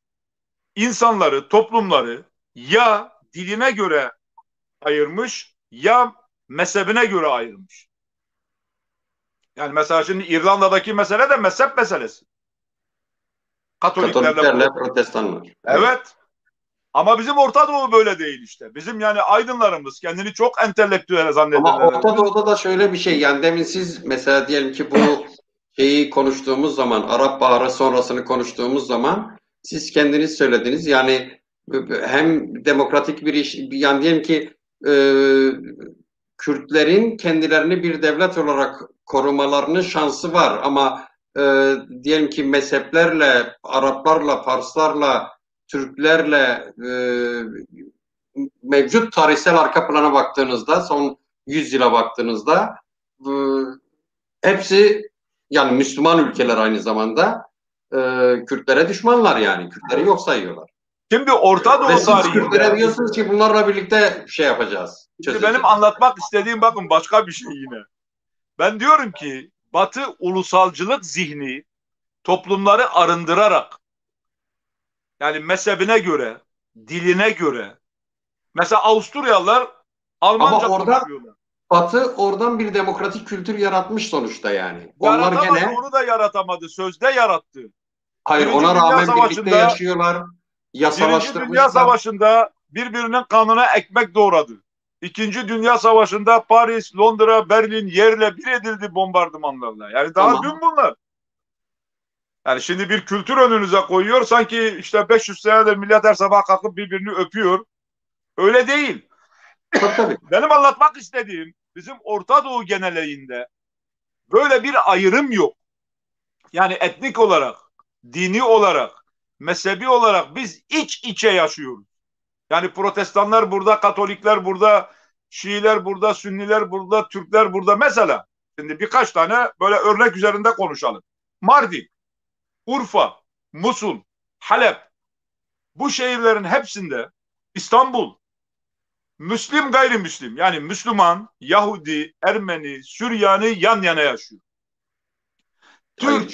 insanları, toplumları ya diline göre ayırmış ya mezhebine göre ayırmış. Yani mesela şimdi İrlanda'daki mesele de mezhep meselesi. Katoliklerle Katoliklerle protest. protestanlar. Evet. Evet. Ama bizim Orta Doğu böyle değil işte. Bizim yani aydınlarımız, kendini çok entelektüel Ama Orta zannedenlerimiz. Doğu'da da şöyle bir şey, yani demin siz mesela diyelim ki bu şeyi konuştuğumuz zaman, Arap Baharı sonrasını konuştuğumuz zaman siz kendiniz söylediniz, yani hem demokratik bir iş, yani diyelim ki e, Kürtlerin kendilerini bir devlet olarak korumalarının şansı var ama diyelim ki mezheplerle, Araplarla, Farslarla, Türklerle mevcut tarihsel arka plana baktığınızda, son 100 yıla baktığınızda e, hepsi, yani Müslüman ülkeler aynı zamanda e, Kürtlere düşmanlar, yani Kürtleri yok sayıyorlar. Şimdi Orta Ve Doğu siz Kürtlere tarihinde, diyorsunuz ki bunlarla birlikte şey yapacağız, şimdi benim çözeceğiz. anlatmak istediğim bakın başka bir şey yine. Ben diyorum ki Batı ulusalcılık zihni toplumları arındırarak, yani mezhebine göre, diline göre. Mesela Avusturyalılar Ama Almanca orada konuşuyorlar. Batı oradan bir demokratik kültür yaratmış sonuçta yani. Onlar Yaratamadı, gene, onu da yaratamadı. Sözde yarattı. hayır, Birinci ona Dünya rağmen birlikte Savaşı'nda yaşıyorlar, Birinci Dünya yasalaştırmışlar. Savaşı'nda birbirinin kanına ekmek doğradı. İkinci Dünya Savaşı'nda Paris, Londra, Berlin yerle bir edildi bombardımanlarla. Yani daha dün Tamam. bunlar. Yani şimdi bir kültür önünüze koyuyor. Sanki işte 500 senedir millet her sabah kalkıp birbirini öpüyor. Öyle değil. Tabii tabii. Benim anlatmak istediğim bizim Orta Doğu genelliğinde böyle bir ayrım yok. Yani etnik olarak, dini olarak, mezhebi olarak biz iç içe yaşıyoruz. Yani protestanlar burada, Katolikler burada, Şiiler burada, Sünniler burada, Türkler burada. Mesela şimdi birkaç tane böyle örnek üzerinde konuşalım. Mardin, Urfa, Musul, Halep, bu şehirlerin hepsinde, İstanbul, Müslim gayrimüslim, yani Müslüman, Yahudi, Ermeni, Süryani yan yana yaşıyor. Hayır, Türk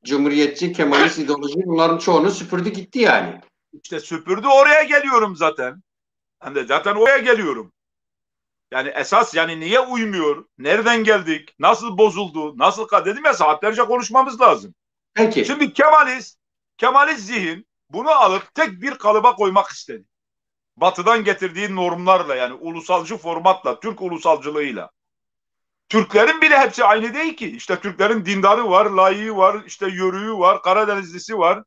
Cumhuriyetçi, Kemalist ideoloji bunların çoğunu süpürdü gitti yani. işte süpürdü, oraya geliyorum zaten. Ben de zaten oraya geliyorum. Yani esas yani niye uymuyor? Nereden geldik? Nasıl bozuldu? Nasıl dedim ya, saatlerce konuşmamız lazım. Peki. Şimdi Kemalist zihin bunu alıp tek bir kalıba koymak istedi. Batı'dan getirdiği normlarla, yani ulusalcı formatla, Türk ulusalcılığıyla. Türklerin bile hepsi aynı değil ki. İşte Türklerin dindarı var, layığı var, işte yörüğü var, Karadenizlisi var.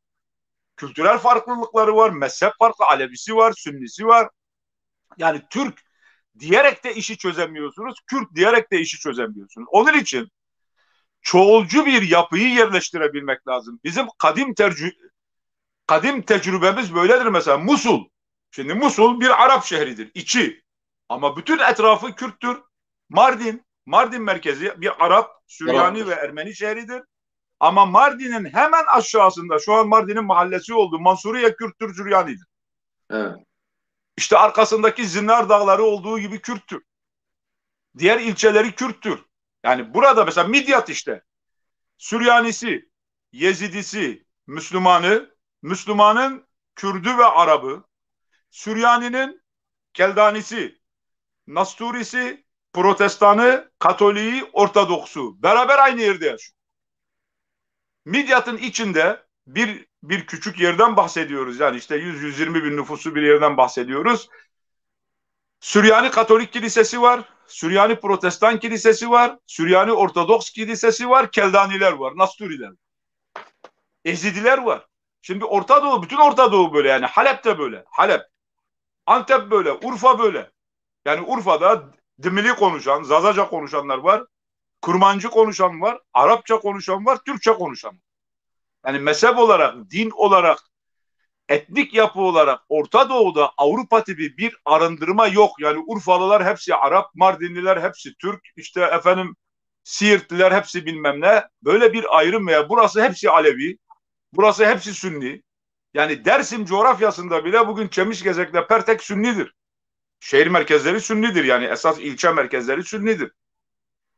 Kültürel farklılıkları var, mezhep farklı, Alevisi var, Sünnisi var. Yani Türk diyerek de işi çözemiyorsunuz, Kürt diyerek de işi çözemiyorsunuz. Onun için çoğulcu bir yapıyı yerleştirebilmek lazım. Bizim kadim tecrübemiz böyledir mesela. Musul. Şimdi Musul bir Arap şehridir, içi. Ama bütün etrafı Kürttür. Mardin merkezi bir Arap, Süryani ve Arap'tır. Ermeni şehridir. Ama Mardin'in hemen aşağısında, şu an Mardin'in mahallesi olduğu Mansuriye Kürttür, Süryani'dir. Evet. İşte arkasındaki Zinnar Dağları olduğu gibi Kürttür. Diğer ilçeleri Kürttür. Yani burada mesela Midyat işte. Süryanisi, Yezidisi, Müslümanın Kürdü ve Arabı, Süryaninin Keldanisi, Nasturisi, Protestanı, Katoliği, Ortodoksu. Beraber aynı yerde yaşıyor. Midyat'ın içinde bir küçük yerden bahsediyoruz. Yani işte 100-120 bin nüfusu bir yerden bahsediyoruz. Süryani Katolik Kilisesi var. Süryani Protestan Kilisesi var. Süryani Ortodoks Kilisesi var. Keldaniler var. Nasturiler var. Ezidiler var. Şimdi Orta Doğu, bütün Orta Doğu böyle yani. Halep de böyle. Halep. Antep böyle. Urfa böyle. Yani Urfa'da Dimili konuşan, Zazaca konuşanlar var. Kurmancı konuşan var. Arapça konuşan var. Türkçe konuşan var. Yani mezhep olarak, din olarak, etnik yapı olarak Orta Doğu'da Avrupa tipi bir arındırma yok. Yani Urfalılar hepsi Arap, Mardinliler hepsi Türk, işte efendim Siirtliler hepsi bilmem ne. Böyle bir ayrım veya burası hepsi Alevi, burası hepsi Sünni. Yani Dersim coğrafyasında bile bugün Çemişgezek'le Pertek Sünnidir. Şehir merkezleri Sünnidir, yani esas ilçe merkezleri Sünnidir.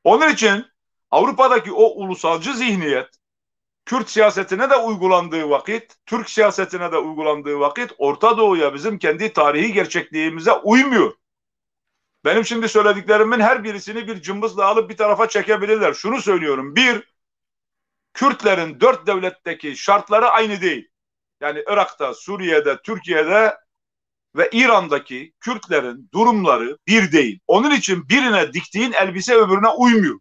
Onun için Avrupa'daki o ulusalcı zihniyet Kürt siyasetine de uygulandığı vakit, Türk siyasetine de uygulandığı vakit Orta Doğu'ya, bizim kendi tarihi gerçekliğimize uymuyor. Benim şimdi söylediklerimin her birisini bir cımbızla alıp bir tarafa çekebilirler. Şunu söylüyorum. Bir, Kürtlerin 4 devletteki şartları aynı değil. Yani Irak'ta, Suriye'de, Türkiye'de ve İran'daki Kürtlerin durumları bir değil. Onun için birine diktiğin elbise öbürüne uymuyor.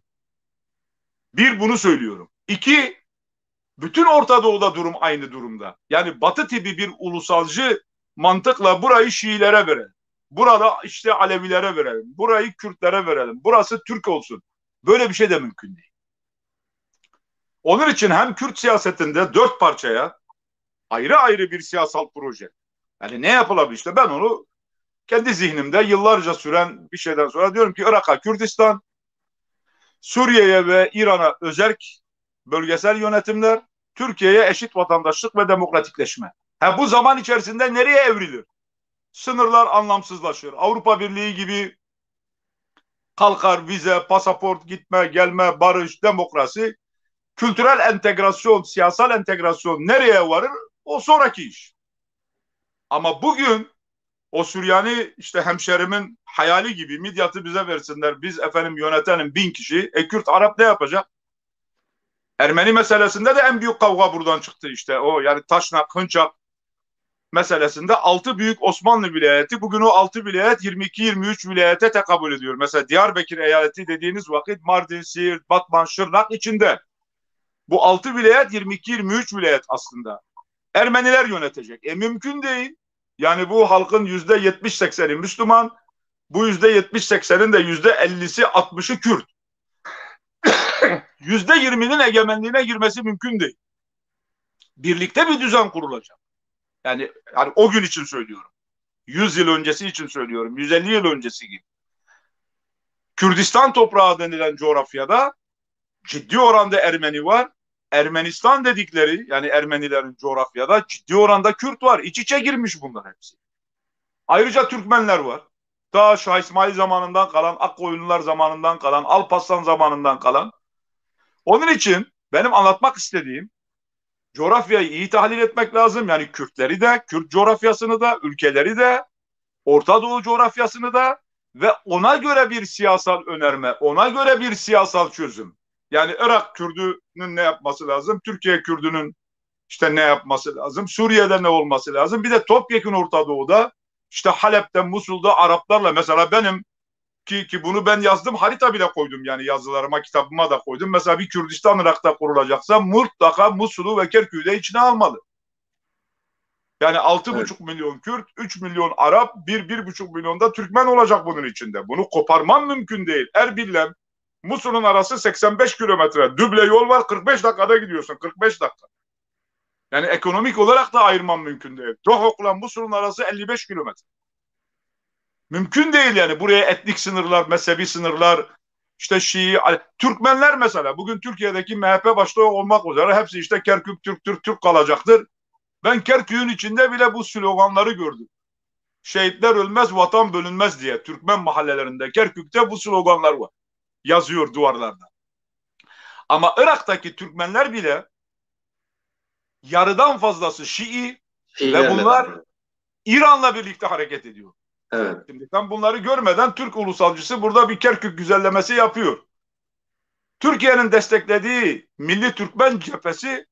Bir, bunu söylüyorum. İki, bütün Orta Doğu'da durum aynı durumda. Yani Batı tipi bir ulusalcı mantıkla burayı Şiilere verelim. Burada işte Alevilere verelim. Burayı Kürtlere verelim. Burası Türk olsun. Böyle bir şey de mümkün değil. Onun için hem Kürt siyasetinde 4 parçaya ayrı ayrı bir siyasal proje. Yani ne yapılabilir? İşte ben onu kendi zihnimde yıllarca süren bir şeyden sonra diyorum ki Irak'a Kürdistan, Suriye'ye ve İran'a özerk bölgesel yönetimler, Türkiye'ye eşit vatandaşlık ve demokratikleşme. Bu zaman içerisinde nereye evrilir? Sınırlar anlamsızlaşır. Avrupa Birliği gibi kalkar, vize, pasaport, gitme, gelme, barış, demokrasi, kültürel entegrasyon, siyasal entegrasyon nereye varır? O sonraki iş. Ama bugün o Süryani işte hemşerimin hayali gibi Midyat'ı bize versinler. Biz efendim yönetelim 1000 kişi. Kürt Arap ne yapacak? Ermeni meselesinde de en büyük kavga buradan çıktı işte. O yani Taşnak, Hınçak meselesinde 6 büyük Osmanlı vilayeti bugün o 6 vilayet 22-23 vilayete tekabül ediyor. Mesela Diyarbakır eyaleti dediğiniz vakit Mardin, Siirt, Batman, Şırnak içinde. Bu 6 vilayet 22-23 vilayet aslında. Ermeniler yönetecek. Mümkün değil. Yani bu halkın %70-80'i Müslüman, bu %70-80'in de %50'si 60'ı Kürt. %20'nin egemenliğine girmesi mümkün değil. Birlikte bir düzen kurulacak. Yani o gün için söylüyorum. 100 yıl öncesi için söylüyorum. 150 yıl öncesi gibi. Kürdistan toprağı denilen coğrafyada ciddi oranda Ermeni var. Ermenistan dedikleri yani Ermenilerin coğrafyada ciddi oranda Kürt var. İç içe girmiş bunlar hepsi. Ayrıca Türkmenler var. Daha Şah İsmail zamanından kalan, Akkoyunlular zamanından kalan, Alparslan zamanından kalan. Onun için benim anlatmak istediğim coğrafyayı iyi tahlil etmek lazım. Yani Kürtleri de, Kürt coğrafyasını da, ülkeleri de, Orta Doğu coğrafyasını da ve ona göre bir siyasal önerme, ona göre bir siyasal çözüm. Yani Irak Kürdü'nün ne yapması lazım? Türkiye Kürdü'nün işte ne yapması lazım? Suriye'de ne olması lazım? Bir de topyekun Orta Doğu'da işte Halep'te, Musul'da Araplarla mesela benim ki bunu ben yazdım, harita bile koydum yani yazılarıma, kitabıma da koydum. Mesela bir Kürdistan Irak'ta kurulacaksa mutlaka Musul'u ve Kerkük'ü de içine almalı. Yani 6,5 milyon Kürt, 3 milyon Arap, 1,5 milyon da Türkmen olacak bunun içinde. Bunu koparman mümkün değil. Erbil'le Musul'un arası 85 kilometre. Düble yol var, 45 dakikada gidiyorsun. 45 dakika. Yani ekonomik olarak da ayırman mümkün değil. Tohok'la Musul'un arası 55 kilometre. Mümkün değil yani. Buraya etnik sınırlar, mezhebi sınırlar, işte Şii, Türkmenler mesela. Bugün Türkiye'deki MHP başta olmak üzere hepsi işte Kerkük Türk kalacaktır. Ben Kerkük'ün içinde bile bu sloganları gördüm. Şehitler ölmez, vatan bölünmez diye Türkmen mahallelerinde Kerkük'te bu sloganlar var. Yazıyor duvarlarda. Ama Irak'taki Türkmenler bile yarıdan fazlası Şii ve bunlar İran'la birlikte hareket ediyor. Evet. Şimdi sen bunları görmeden Türk ulusalcısı burada bir Kerkük güzellemesi yapıyor. Türkiye'nin desteklediği Milli Türkmen Cephesi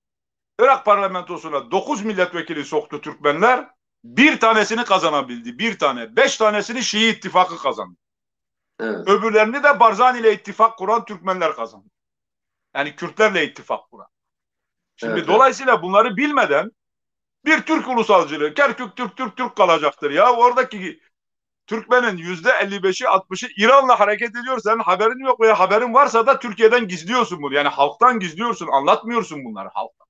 Irak parlamentosuna 9 milletvekili soktu Türkmenler. Bir tanesini kazanabildi. Bir tane. 5 tanesini Şii ittifakı kazandı. Evet. Öbürlerini de Barzani ile ittifak kuran Türkmenler kazandı. Yani Kürtlerle ittifak kuran. Şimdi Evet, dolayısıyla bunları bilmeden bir Türk ulusalcılığı, Kerkük Türk kalacaktır ya. Oradaki Türkmenin %55'i 60'ı İran'la hareket ediyor. Senin haberin yok veya haberin varsa da Türkiye'den gizliyorsun bunu. Yani halktan gizliyorsun, anlatmıyorsun bunları halktan.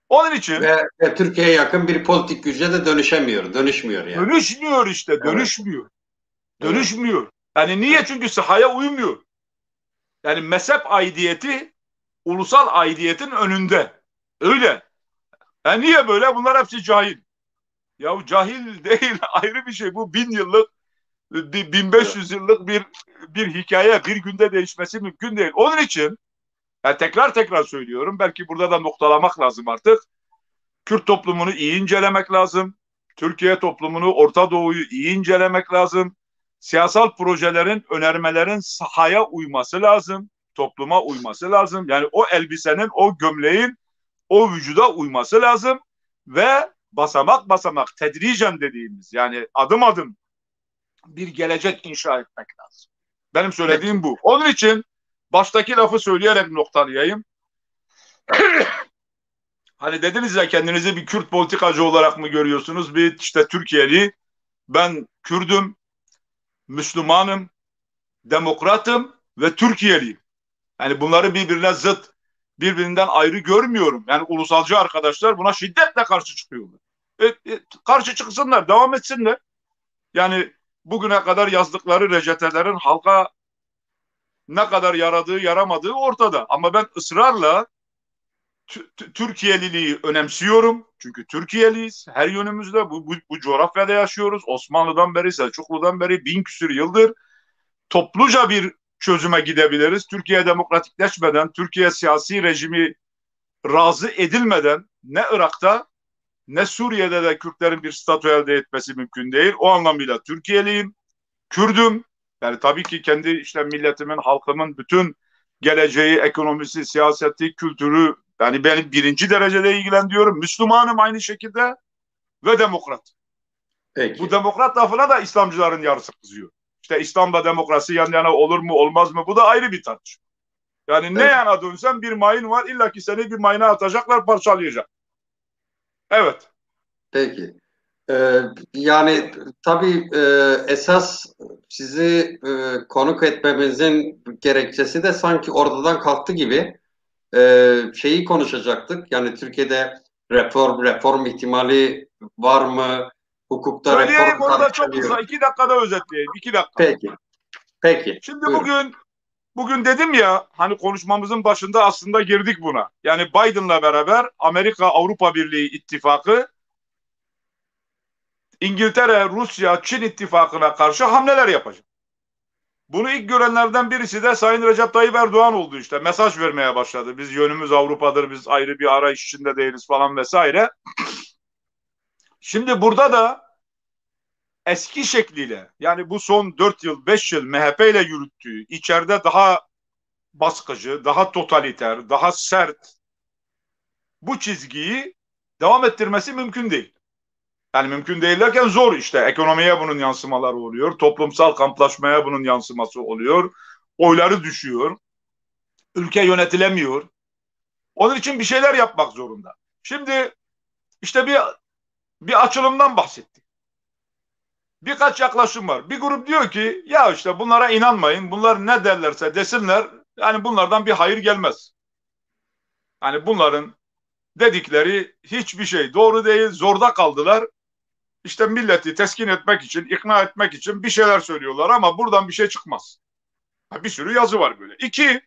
Onun için ve Türkiye'ye yakın bir politik güce de dönüşmüyor yani. dönüşmüyor işte, Evet. dönüşmüyor. Dönüşmüyor. Yani niye? Çünkü sahaya uymuyor. Yani mezhep aidiyeti ulusal aidiyetin önünde. Öyle. Yani niye böyle? Bunlar hepsi cahil. Ya cahil değil, ayrı bir şey. Bu 1000 yıllık, 1500 yıllık bir hikaye. Bir günde değişmesi mümkün değil. Onun için Yani tekrar tekrar söylüyorum. Belki burada da noktalamak lazım artık. Kürt toplumunu iyi incelemek lazım. Türkiye toplumunu, Orta Doğu'yu iyi incelemek lazım. Siyasal projelerin, önermelerin sahaya uyması lazım. Topluma uyması lazım. Yani o elbisenin, o gömleğin o vücuda uyması lazım. Ve basamak basamak, tedricen dediğimiz, yani adım adım bir gelecek inşa etmek lazım. Benim söylediğim bu. Onun için baştaki lafı söyleyerek noktalayayım. Hani dediniz ya, kendinizi bir Kürt politikacı olarak mı görüyorsunuz? Bir işte Türkiye'li. Ben Kürdüm, Müslümanım, demokratım ve Türkiye'liyim. Yani bunları birbirine zıt, birbirinden ayrı görmüyorum. Yani ulusalcı arkadaşlar buna şiddetle karşı çıkıyorlar. Karşı çıksınlar, devam etsinler. Yani bugüne kadar yazdıkları reçetelerin halka ne kadar yaradığı yaramadığı ortada. Ama ben ısrarla Türkiye'liliği önemsiyorum. Çünkü Türkiye'liyiz. Her yönümüzde bu coğrafyada yaşıyoruz. Osmanlı'dan beri, Selçuklu'dan beri 1000 küsür yıldır topluca bir çözüme gidebiliriz. Türkiye demokratikleşmeden, Türkiye siyasi rejimi razı edilmeden ne Irak'ta ne Suriye'de de Kürtlerin bir statü elde etmesi mümkün değil. O anlamıyla Türkiye'liyim, Kürdüm. Yani tabii ki kendi işte milletimin, halkımın bütün geleceği, ekonomisi, siyaseti, kültürü, yani beni birinci derecede ilgilendiriyorum. Müslümanım aynı şekilde ve demokrat. Peki. Bu demokrat lafına da İslamcıların yarısı kızıyor. İşte İslam'la demokrasi yan yana olur mu olmaz mı? Bu da ayrı bir tartışma. Yani ne yana dönsen bir mayın var. İlla ki seni bir mayına atacaklar, parçalayacak. Evet. Peki. Yani tabii esas sizi konuk etmemizin gerekçesi de sanki ortadan kalktı gibi. Şeyi konuşacaktık. Yani Türkiye'de reform ihtimali var mı? Hukukta Söyleyeyim reform onu da çok tartışılıyor. kısa. 2 dakikada özetleyeyim. 2 dakika. Peki. Peki. Şimdi Buyurun. bugün dedim ya, hani konuşmamızın başında aslında girdik buna. Yani Biden'la beraber Amerika Avrupa Birliği ittifakı İngiltere, Rusya, Çin ittifakına karşı hamleler yapacak. Bunu ilk görenlerden birisi de Sayın Recep Tayyip Erdoğan oldu işte. Mesaj vermeye başladı. Biz yönümüz Avrupa'dır, biz ayrı bir arayış içinde değiliz falan vesaire. Şimdi burada da eski şekliyle, yani bu son 4 yıl 5 yıl MHP ile yürüttüğü, içeride daha baskıcı, daha totaliter, daha sert bu çizgiyi devam ettirmesi mümkün değil. Yani mümkün değil derken zor işte. Ekonomiye bunun yansımaları oluyor. Toplumsal kamplaşmaya bunun yansıması oluyor. Oyları düşüyor. Ülke yönetilemiyor. Onun için bir şeyler yapmak zorunda. Şimdi işte bir açılımdan bahsettik. Birkaç yaklaşım var. Bir grup diyor ki ya işte bunlara inanmayın. Bunlar ne derlerse desinler. Yani bunlardan bir hayır gelmez. Yani bunların dedikleri hiçbir şey doğru değil. Zorda kaldılar. İşte milleti teskin etmek için, ikna etmek için bir şeyler söylüyorlar ama buradan bir şey çıkmaz. Bir sürü yazı var böyle. İki,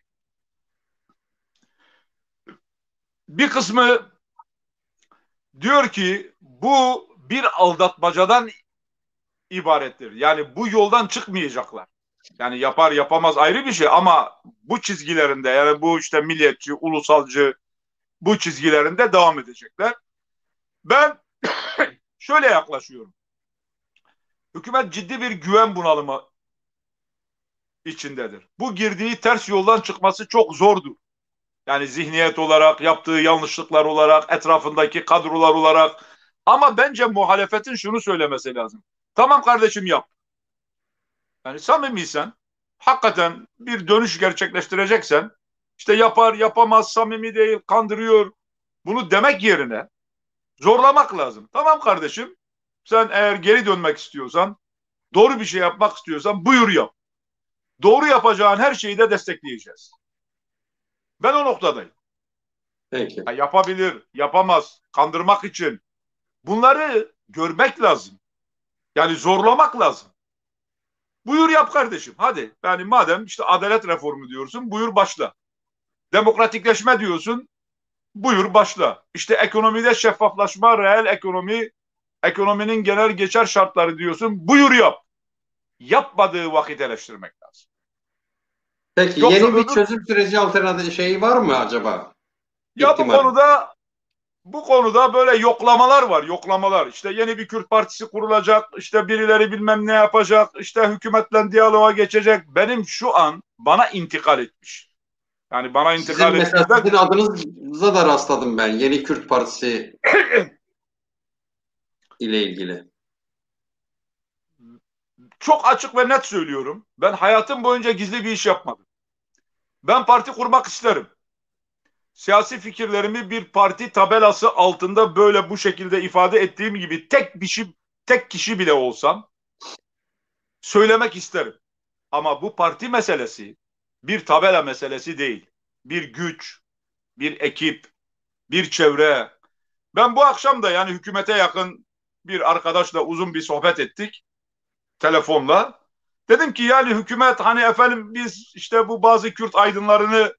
bir kısmı diyor ki bu bir aldatmacadan ibarettir. Yani bu yoldan çıkmayacaklar. Yani yapar yapamaz ayrı bir şey ama bu çizgilerinde, yani bu işte milliyetçi, ulusalcı bu çizgilerinde devam edecekler. Ben şöyle yaklaşıyorum. Hükümet ciddi bir güven bunalımı içindedir. Bu girdiği ters yoldan çıkması çok zordur. Yani zihniyet olarak, yaptığı yanlışlıklar olarak, etrafındaki kadrolar olarak. Ama bence muhalefetin şunu söylemesi lazım. Tamam kardeşim yap. Yani samimiysen, hakikaten bir dönüş gerçekleştireceksen, işte yapar, yapamaz, samimi değil, kandırıyor. Bunu demek yerine zorlamak lazım. Tamam kardeşim, sen eğer geri dönmek istiyorsan, doğru bir şey yapmak istiyorsan buyur yap. Doğru yapacağın her şeyi de destekleyeceğiz. Ben o noktadayım. Peki. Ya yapabilir, yapamaz, kandırmak için. Bunları görmek lazım. Yani zorlamak lazım. Buyur yap kardeşim, hadi. Yani madem işte adalet reformu diyorsun, buyur başla. Demokratikleşme diyorsun, buyur başla. İşte ekonomide şeffaflaşma, reel ekonomi, ekonominin genel geçer şartları diyorsun, buyur yap. Yapmadığı vakit eleştirmek lazım. Peki Yoksa yeni bir öbür çözüm süreci alternatif şeyi var mı acaba? ya bu İhtimal. konuda bu konuda böyle yoklamalar var, yoklamalar. İşte yeni bir Kürt partisi kurulacak, işte birileri bilmem ne yapacak, işte hükümetle diyaloğa geçecek. Benim şu an bana intikal etmiş. Yani bana intikal Sizin mesela ettiğinde sizin adınıza da rastladım ben. Yeni Kürt Partisi ile ilgili. çok açık ve net söylüyorum. Ben hayatım boyunca gizli bir iş yapmadım. Ben parti kurmak isterim. Siyasi fikirlerimi bir parti tabelası altında böyle bu şekilde ifade ettiğim gibi tek kişi bile olsam söylemek isterim. Ama bu parti meselesi bir tabela meselesi değil. Bir güç, bir ekip, bir çevre. Ben bu akşam da yani hükümete yakın bir arkadaşla uzun bir sohbet ettik telefonla. Dedim ki yani hükümet hani efendim biz işte bu bazı Kürt aydınlarını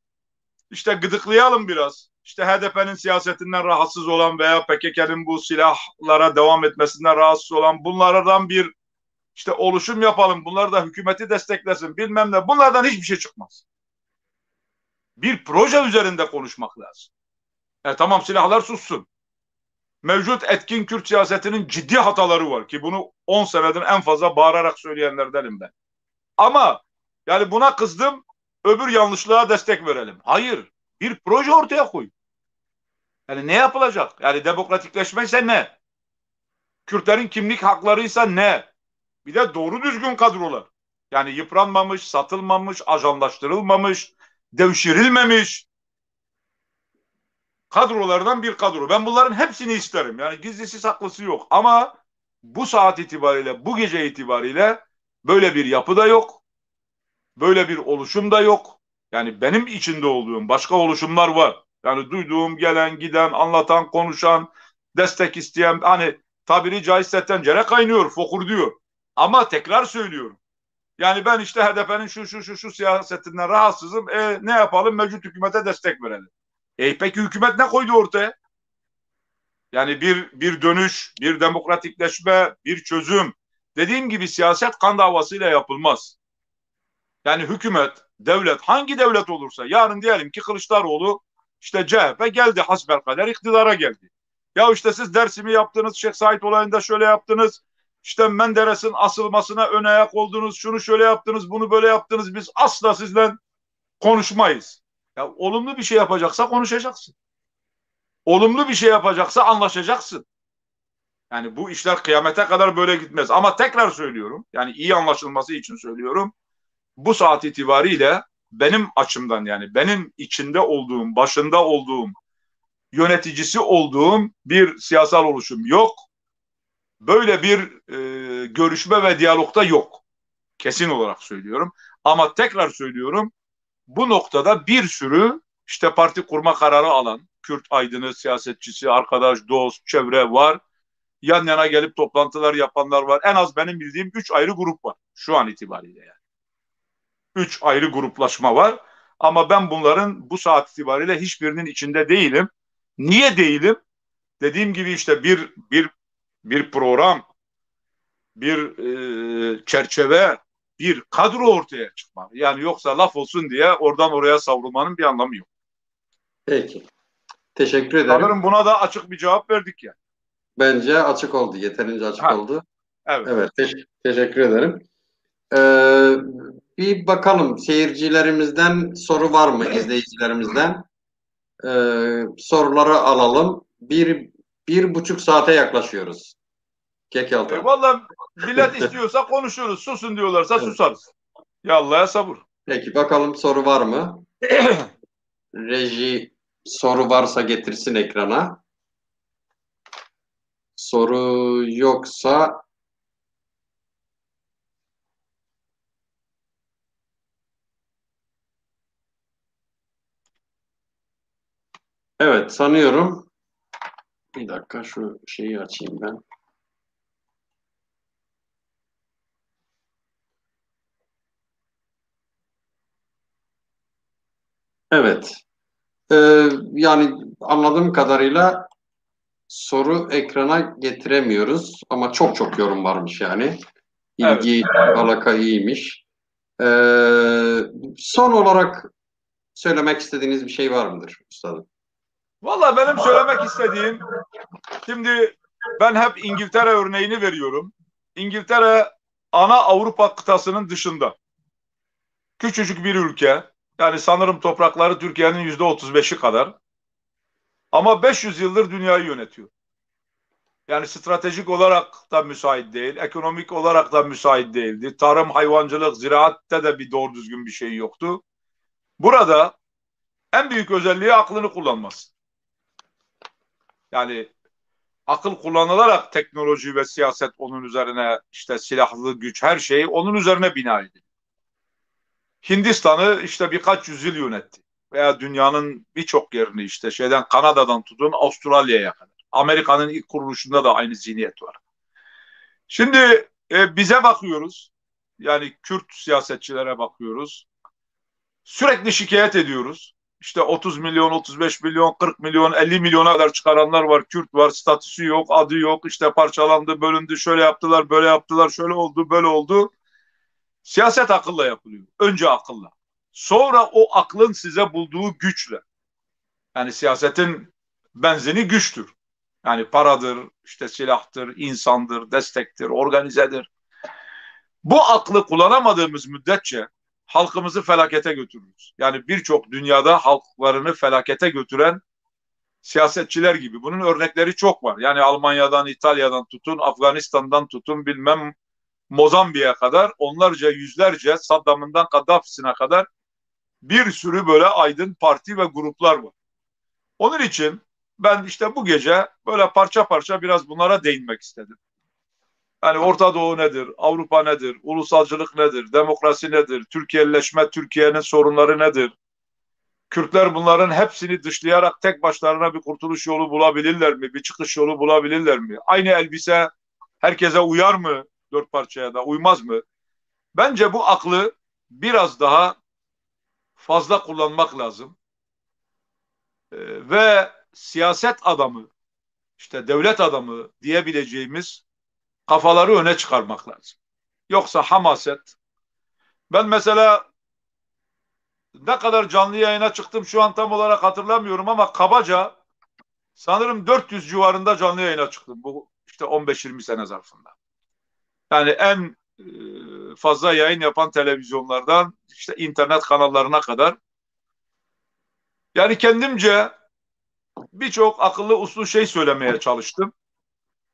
işte gıdıklayalım biraz. İşte HDP'nin siyasetinden rahatsız olan veya PKK'nın bu silahlara devam etmesinden rahatsız olan bunlardan bir işte oluşum yapalım. Bunlar da hükümeti desteklesin bilmem ne. Bunlardan hiçbir şey çıkmaz. Bir proje üzerinde konuşmak lazım. Tamam silahlar sussun. Mevcut etkin Kürt siyasetinin ciddi hataları var ki bunu 10 senedir en fazla bağırarak söyleyenlerdenim ben. Ama yani buna kızdım öbür yanlışlığa destek verelim. Hayır. Bir proje ortaya koy. Yani ne yapılacak? Yani demokratikleşme ise ne? Kürtlerin kimlik haklarıysa ne? Bir de doğru düzgün kadrolar. Yani yıpranmamış, satılmamış, ajanlaştırılmamış, devşirilmemiş kadrolardan bir kadro. Ben bunların hepsini isterim. Yani gizlisi saklısı yok. Ama bu saat itibariyle, bu gece itibariyle böyle bir yapı da yok. Böyle bir oluşum da yok. Yani benim içinde olduğum başka oluşumlar var. Yani duyduğum, gelen, giden, anlatan, konuşan, destek isteyen, hani tabiri caizse tencere kaynıyor, fokur diyor. Ama tekrar söylüyorum. Yani ben işte HDP'nin şu siyasetinden rahatsızım. Ne yapalım? Mevcut hükümete destek verelim. Peki hükümet ne koydu ortaya? Yani bir dönüş, bir demokratikleşme, bir çözüm. Dediğim gibi siyaset kan davasıyla yapılmaz. Yani hükümet, devlet, hangi devlet olursa yarın diyelim ki Kılıçdaroğlu işte CHP geldi hasbelkader iktidara geldi. Ya işte siz Dersim'i yaptınız, Şeyh Said olayında şöyle yaptınız. İşte Menderes'in asılmasına ön ayak oldunuz, şunu şöyle yaptınız, bunu böyle yaptınız. Biz asla sizle konuşmayız. Ya olumlu bir şey yapacaksa konuşacaksın. Olumlu bir şey yapacaksa anlaşacaksın. Yani bu işler kıyamete kadar böyle gitmez. Ama tekrar söylüyorum. Yani iyi anlaşılması için söylüyorum. Bu saat itibariyle benim açımdan yani benim içinde olduğum, başında olduğum, yöneticisi olduğum bir siyasal oluşum yok. Böyle bir görüşme ve diyalogda yok. Kesin olarak söylüyorum. Ama tekrar söylüyorum. Bu noktada bir sürü işte parti kurma kararı alan Kürt aydını, siyasetçisi, arkadaş, dost, çevre var. Yan yana gelip toplantılar yapanlar var. En az benim bildiğim 3 ayrı grup var şu an itibariyle yani. 3 ayrı gruplaşma var. Ama ben bunların bu saat itibariyle hiçbirinin içinde değilim. Niye değilim? Dediğim gibi işte bir program, bir çerçeve, bir kadro ortaya çıkmalı. Yani yoksa laf olsun diye oradan oraya savrulmanın bir anlamı yok. Peki. Teşekkür ederim. Sanırım buna da açık bir cevap verdik ya. Bence açık oldu. Yeterince açık Ha, oldu. evet. Evet. Teşekkür ederim. Ee, bir bakalım seyircilerimizden soru var mı, izleyicilerimizden? Soruları alalım. Bir buçuk saate yaklaşıyoruz. Kekaltan. Vallahi millet istiyorsa konuşuruz. Susun diyorlarsa Evet. susarız. Ya Allah'a sabır. Peki bakalım soru var mı? Reji soru varsa getirsin ekrana. Soru yoksa evet sanıyorum. Bir dakika şu şeyi açayım ben. Evet. Yani anladığım kadarıyla soru ekrana getiremiyoruz ama çok yorum varmış yani. Evet. İlgi, alaka iyiymiş. Son olarak söylemek istediğiniz bir şey var mıdır üstadım? Valla benim söylemek istediğim, şimdi ben hep İngiltere örneğini veriyorum. İngiltere ana Avrupa kıtasının dışında. Küçücük bir ülke. Yani sanırım toprakları Türkiye'nin %35'i kadar. Ama 500 yıldır dünyayı yönetiyor. Yani stratejik olarak da müsait değil, ekonomik olarak da müsait değildi. Tarım, hayvancılık, ziraatte de bir doğru düzgün bir şey yoktu. Burada en büyük özelliği aklını kullanması. Yani akıl kullanılarak teknoloji ve siyaset onun üzerine, işte silahlı güç, her şey onun üzerine bina edildi. Hindistan'ı işte birkaç yüzyıl yönetti. Veya dünyanın birçok yerini, işte Kanada'dan tutun Avustralya'ya kadar. Amerika'nın ilk kuruluşunda da aynı zihniyet var. Şimdi bize bakıyoruz. Yani Kürt siyasetçilere bakıyoruz. Sürekli şikayet ediyoruz. İşte 30 milyon, 35 milyon, 40 milyon, 50 milyona kadar çıkaranlar var. Kürt var, statüsü yok, adı yok. İşte parçalandı, bölündü, şöyle yaptılar, böyle yaptılar, şöyle oldu, böyle oldu. Siyaset akılla yapılıyor. Önce akılla. Sonra o aklın size bulduğu güçle. Yani siyasetin benzini güçtür. Yani paradır, işte silahtır, insandır, destektir, organizedir. Bu aklı kullanamadığımız müddetçe halkımızı felakete götürürüz. Yani birçok dünyada halklarını felakete götüren siyasetçiler gibi. Bunun örnekleri çok var. Yani Almanya'dan, İtalya'dan tutun, Afganistan'dan tutun, bilmem Mozambik'e kadar, onlarca, yüzlerce, Saddam'ından Kaddafi'sine kadar bir sürü böyle aydın parti ve gruplar var. Onun için ben işte bu gece böyle parça parça biraz bunlara değinmek istedim. Yani Orta Doğu nedir, Avrupa nedir, ulusalcılık nedir, demokrasi nedir, Türkiye'leşme, Türkiye'nin sorunları nedir? Kürtler bunların hepsini dışlayarak tek başlarına bir kurtuluş yolu bulabilirler mi? Bir çıkış yolu bulabilirler mi? Aynı elbise herkese uyar mı? Dört parçaya da uymaz mı? Bence bu aklı biraz daha fazla kullanmak lazım. Ve siyaset adamı, işte devlet adamı diyebileceğimiz kafaları öne çıkarmak lazım. Yoksa hamaset. Ben mesela ne kadar canlı yayına çıktım şu an tam olarak hatırlamıyorum ama kabaca sanırım 400 civarında canlı yayına çıktım bu işte 15-20 sene zarfında. Yani en fazla yayın yapan televizyonlardan işte internet kanallarına kadar. Yani kendimce birçok akıllı uslu şey söylemeye çalıştım.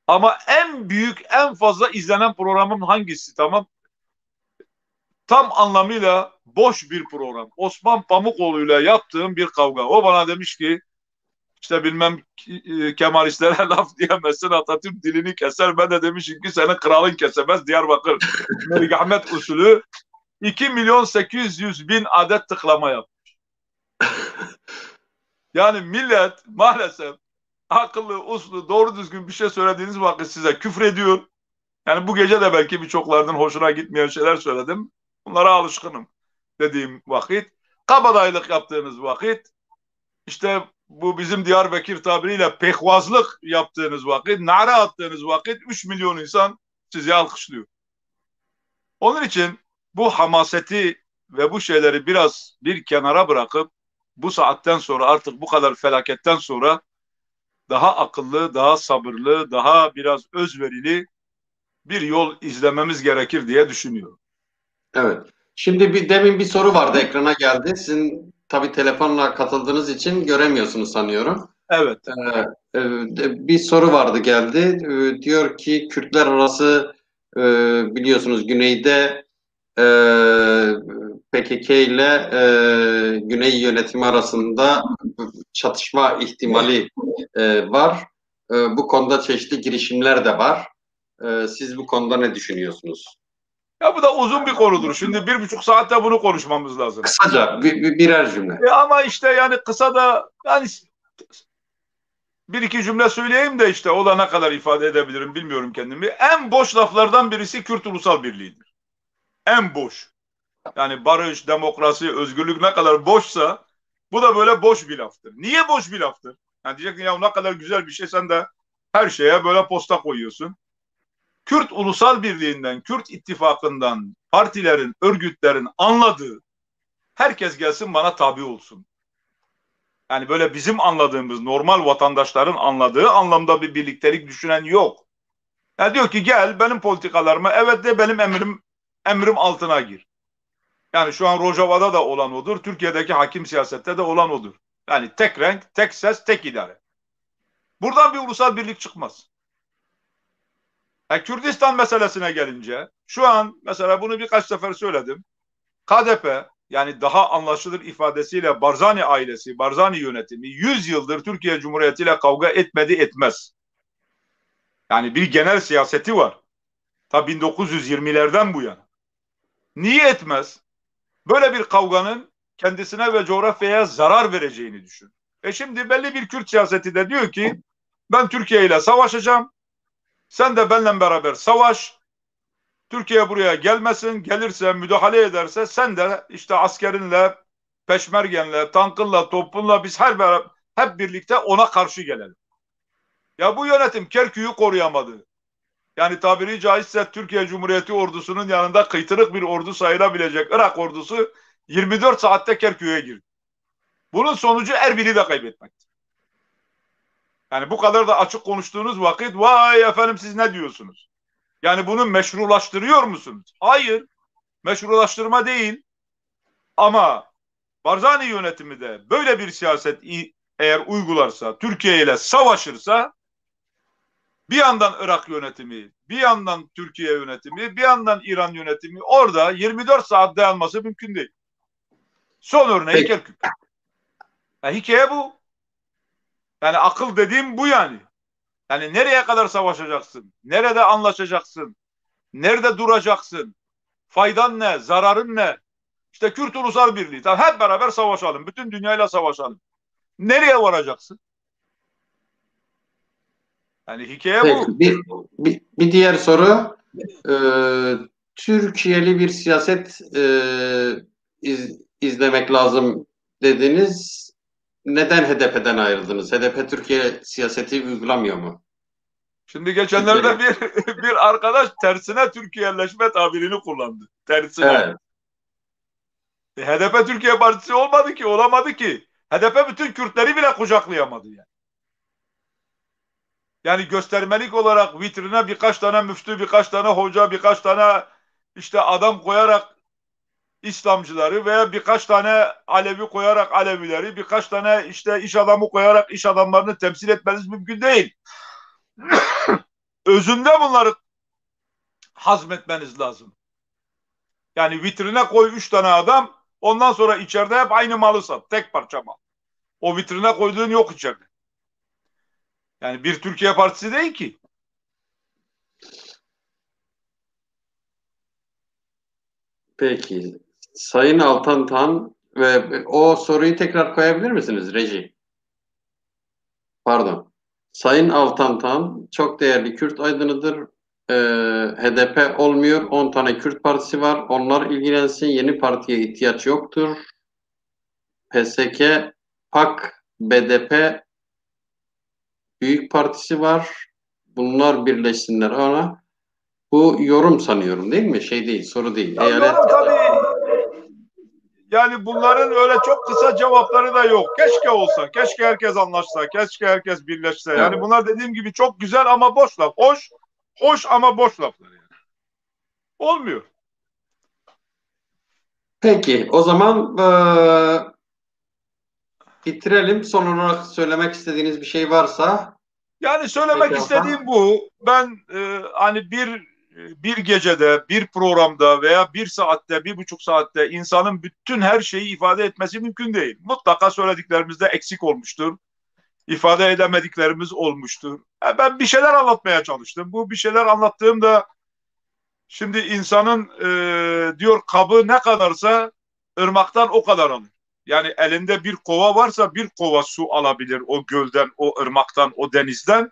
Ama en büyük, en fazla izlenen programım hangisi? Tamam. Tam anlamıyla boş bir program. Osman Pamukoğlu'yla yaptığım bir kavga. O bana demiş ki işte bilmem Kemalistlere laf diyemezsin, Atatürk dilini keser. Ben de demişim ki senin kralın kesemez. Diyarbakır Melik usulü 2 milyon 800 bin adet tıklama yapmış. Yani millet maalesef akıllı, uslu, doğru düzgün bir şey söylediğiniz vakit size küfrediyor. Yani bu gece de belki birçoklarının hoşuna gitmeyen şeyler söyledim. Bunlara alışkınım dediğim vakit. Kabadayılık yaptığınız vakit, işte bu bizim Diyarbakır tabiriyle pehvazlık yaptığınız vakit, nara attığınız vakit 3 milyon insan sizi alkışlıyor. Onun için bu hamaseti ve bu şeyleri biraz bir kenara bırakıp bu saatten sonra artık bu kadar felaketten sonra daha akıllı, daha sabırlı, daha biraz özverili bir yol izlememiz gerekir diye düşünüyorum. Evet. Şimdi demin bir soru vardı, ekrana geldi. Sizin tabii telefonla katıldığınız için göremiyorsunuz sanıyorum. Evet. Bir soru vardı, geldi. Diyor ki Kürtler arası, biliyorsunuz güneyde e, PKK ile Güney yönetimi arasında çatışma ihtimali var. Bu konuda çeşitli girişimler de var. Siz bu konuda ne düşünüyorsunuz? Ya bu da uzun bir konudur. Şimdi 1,5 saatte bunu konuşmamız lazım. Kısaca birer cümle. Ama işte yani kısa da yani bir iki cümle söyleyeyim de işte o da ne kadar ifade edebilirim bilmiyorum kendimi. En boş laflardan birisi Kürt Ulusal Birliği'dir. En boş. Yani barış, demokrasi, özgürlük ne kadar boşsa bu da böyle boş bir laftır. Niye boş bir laftır? Yani diyeceksin ya ne kadar güzel bir şey, sen de her şeye böyle posta koyuyorsun. Kürt Ulusal Birliği'nden, Kürt İttifakı'ndan partilerin, örgütlerin anladığı Herkes gelsin bana tabi olsun. Yani böyle bizim anladığımız, normal vatandaşların anladığı anlamda bir birliktelik düşünen yok. Yani diyor ki gel benim politikalarıma evet de benim emrim altına gir. Yani şu an Rojava'da da olan odur. Türkiye'deki hakim siyasette de olan odur. Yani tek renk, tek ses, tek idare. Buradan bir ulusal birlik çıkmaz. Kürdistan meselesine gelince şu an mesela bunu birkaç sefer söyledim. KDP yani daha anlaşılır ifadesiyle Barzani ailesi, Barzani yönetimi 100 yıldır Türkiye Cumhuriyeti ile kavga etmedi etmez. Yani bir genel siyaseti var. Ta 1920'lerden bu yana. Niye etmez? Böyle bir kavganın kendisine ve coğrafyaya zarar vereceğini düşün. Şimdi belli bir Kürt siyaseti de diyor ki ben Türkiye ile savaşacağım. Sen de benimle beraber savaş. Türkiye buraya gelmesin. Gelirse müdahale ederse sen de işte askerinle, peşmergenle, tankınla, topunla biz hep birlikte ona karşı gelelim. Ya bu yönetim Kerkük'ü koruyamadı. Yani tabiri caizse Türkiye Cumhuriyeti ordusunun yanında kıytırık bir ordu sayılabilecek Irak ordusu 24 saatte Kerkük'e girdi. Bunun sonucu Erbil'i de kaybetmekti. Yani bu kadar da açık konuştuğunuz vakit vay efendim siz ne diyorsunuz? Yani bunu meşrulaştırıyor musunuz? Hayır. Meşrulaştırma değil. Ama Barzani yönetimi de böyle bir siyaset eğer uygularsa, Türkiye ile savaşırsa bir yandan Irak yönetimi, bir yandan Türkiye yönetimi, bir yandan İran yönetimi orada 24 saat dayanması mümkün değil. Son örneği Kerkük. Hikaye bu. Yani akıl dediğim bu yani. Yani nereye kadar savaşacaksın? Nerede anlaşacaksın? Nerede duracaksın? Faydan ne? Zararın ne? İşte Kürt Ulusal Birliği. Tamam, hep beraber savaşalım. Bütün dünyayla savaşalım. Nereye varacaksın? Yani hikaye Peki, bu. bir diğer soru. Türkiye'li bir siyaset izlemek lazım dediniz. Neden HDP'den ayrıldınız? HDP Türkiye siyaseti uygulamıyor mu? Şimdi geçenlerde bir arkadaş tersine Türkiye'leşme tabirini kullandı. Tersine. Evet. HDP Türkiye Partisi olmadı ki, olamadı ki. HDP bütün Kürtleri bile kucaklayamadı yani. Yani göstermelik olarak vitrine birkaç tane müftü, birkaç tane hoca, birkaç tane işte adam koyarak İslamcıları veya birkaç tane Alevi koyarak Alevileri, birkaç tane işte iş adamı koyarak iş adamlarını temsil etmeniz mümkün değil. Özünde bunları hazmetmeniz lazım. Yani vitrine koy 3 tane adam, ondan sonra içeride hep aynı malı sat. Tek parça mal. O vitrine koyduğun yok içeride. Yani bir Türkiye Partisi değil ki. Peki. Sayın Altantan ve o soruyu tekrar koyabilir misiniz reji? Pardon. Sayın Altantan çok değerli Kürt aydınıdır. HDP olmuyor. 10 tane Kürt partisi var. Onlar ilgilensin. Yeni partiye ihtiyaç yoktur. PSK, PAK, BDP Büyük Partisi var. Bunlar birleşsinler ona. Bu yorum sanıyorum değil mi? Şey değil, soru değil. Ya yorum tabii. Yani bunların öyle çok kısa cevapları da yok. Keşke olsa, keşke herkes anlaşsa, keşke herkes birleşse. Yani Evet. bunlar dediğim gibi çok güzel ama boş laf. Hoş ama boş laflar yani. Olmuyor. Peki, o zaman bitirelim. Son olarak söylemek istediğiniz bir şey varsa. Yani söylemek Peki istediğim Hakan. bu. Ben hani bir gecede, bir programda veya bir saatte, 1,5 saatte insanın bütün her şeyi ifade etmesi mümkün değil. Mutlaka söylediklerimizde eksik olmuştur. İfade edemediklerimiz olmuştur. Ben bir şeyler anlatmaya çalıştım. Bu bir şeyler anlattığımda şimdi insanın diyor kabı ne kadarsa ırmaktan o kadar alır. Yani elinde bir kova varsa bir kova su alabilir o gölden, o ırmaktan, o denizden.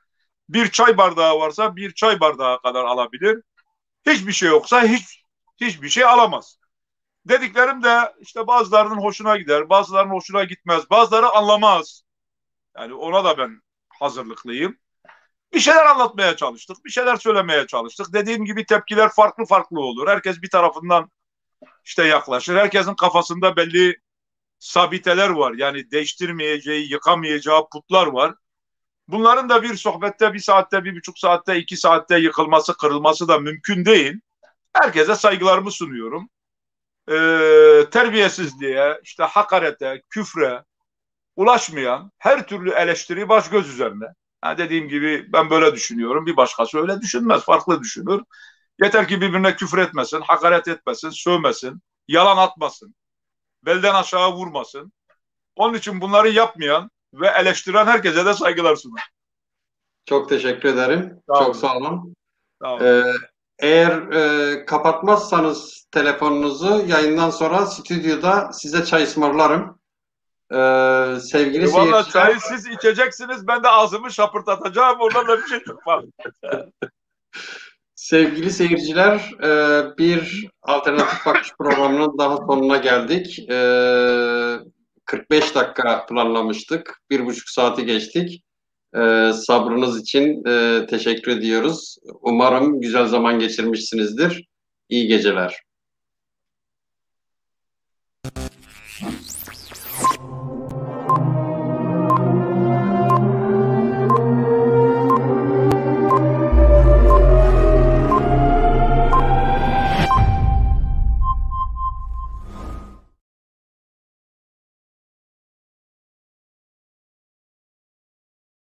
Bir çay bardağı varsa bir çay bardağı kadar alabilir. Hiçbir şey yoksa hiçbir şey alamaz. Dediklerim de işte bazılarının hoşuna gider, bazılarının hoşuna gitmez, bazıları anlamaz. Yani ona da ben hazırlıklıyım. Bir şeyler anlatmaya çalıştık, bir şeyler söylemeye çalıştık. Dediğim gibi tepkiler farklı farklı olur. Herkes bir tarafından işte yaklaşır. Herkesin kafasında belli sabiteler var. Yani değiştirmeyeceği, yıkamayacağı putlar var. Bunların da bir sohbette, bir saatte, 1,5 saatte, 2 saatte yıkılması, kırılması da mümkün değil. Herkese saygılarımı sunuyorum. Terbiyesizliğe, işte hakarete, küfre ulaşmayan her türlü eleştiri baş göz üzerine. Yani dediğim gibi ben böyle düşünüyorum. Bir başkası öyle düşünmez, farklı düşünür. Yeter ki birbirine küfür etmesin, hakaret etmesin, sövmesin, yalan atmasın, belden aşağı vurmasın. Onun için bunları yapmayan ve eleştiren herkese de saygılar sunar. Çok teşekkür ederim. Sağ Çok olun. sağ olun. Sağ olun. Ee, Eğer kapatmazsanız telefonunuzu yayından sonra stüdyoda size çay ısmarlarım. Sevgili Valla seyirciler, çayı siz içeceksiniz, ben de ağzımı şapırdatacağım. Oradan da bir şey çıkmaz. bir alternatif bakış programının daha sonuna geldik. 45 dakika planlamıştık. 1,5 saati geçtik. Sabrınız için teşekkür ediyoruz. Umarım güzel zaman geçirmişsinizdir. İyi geceler.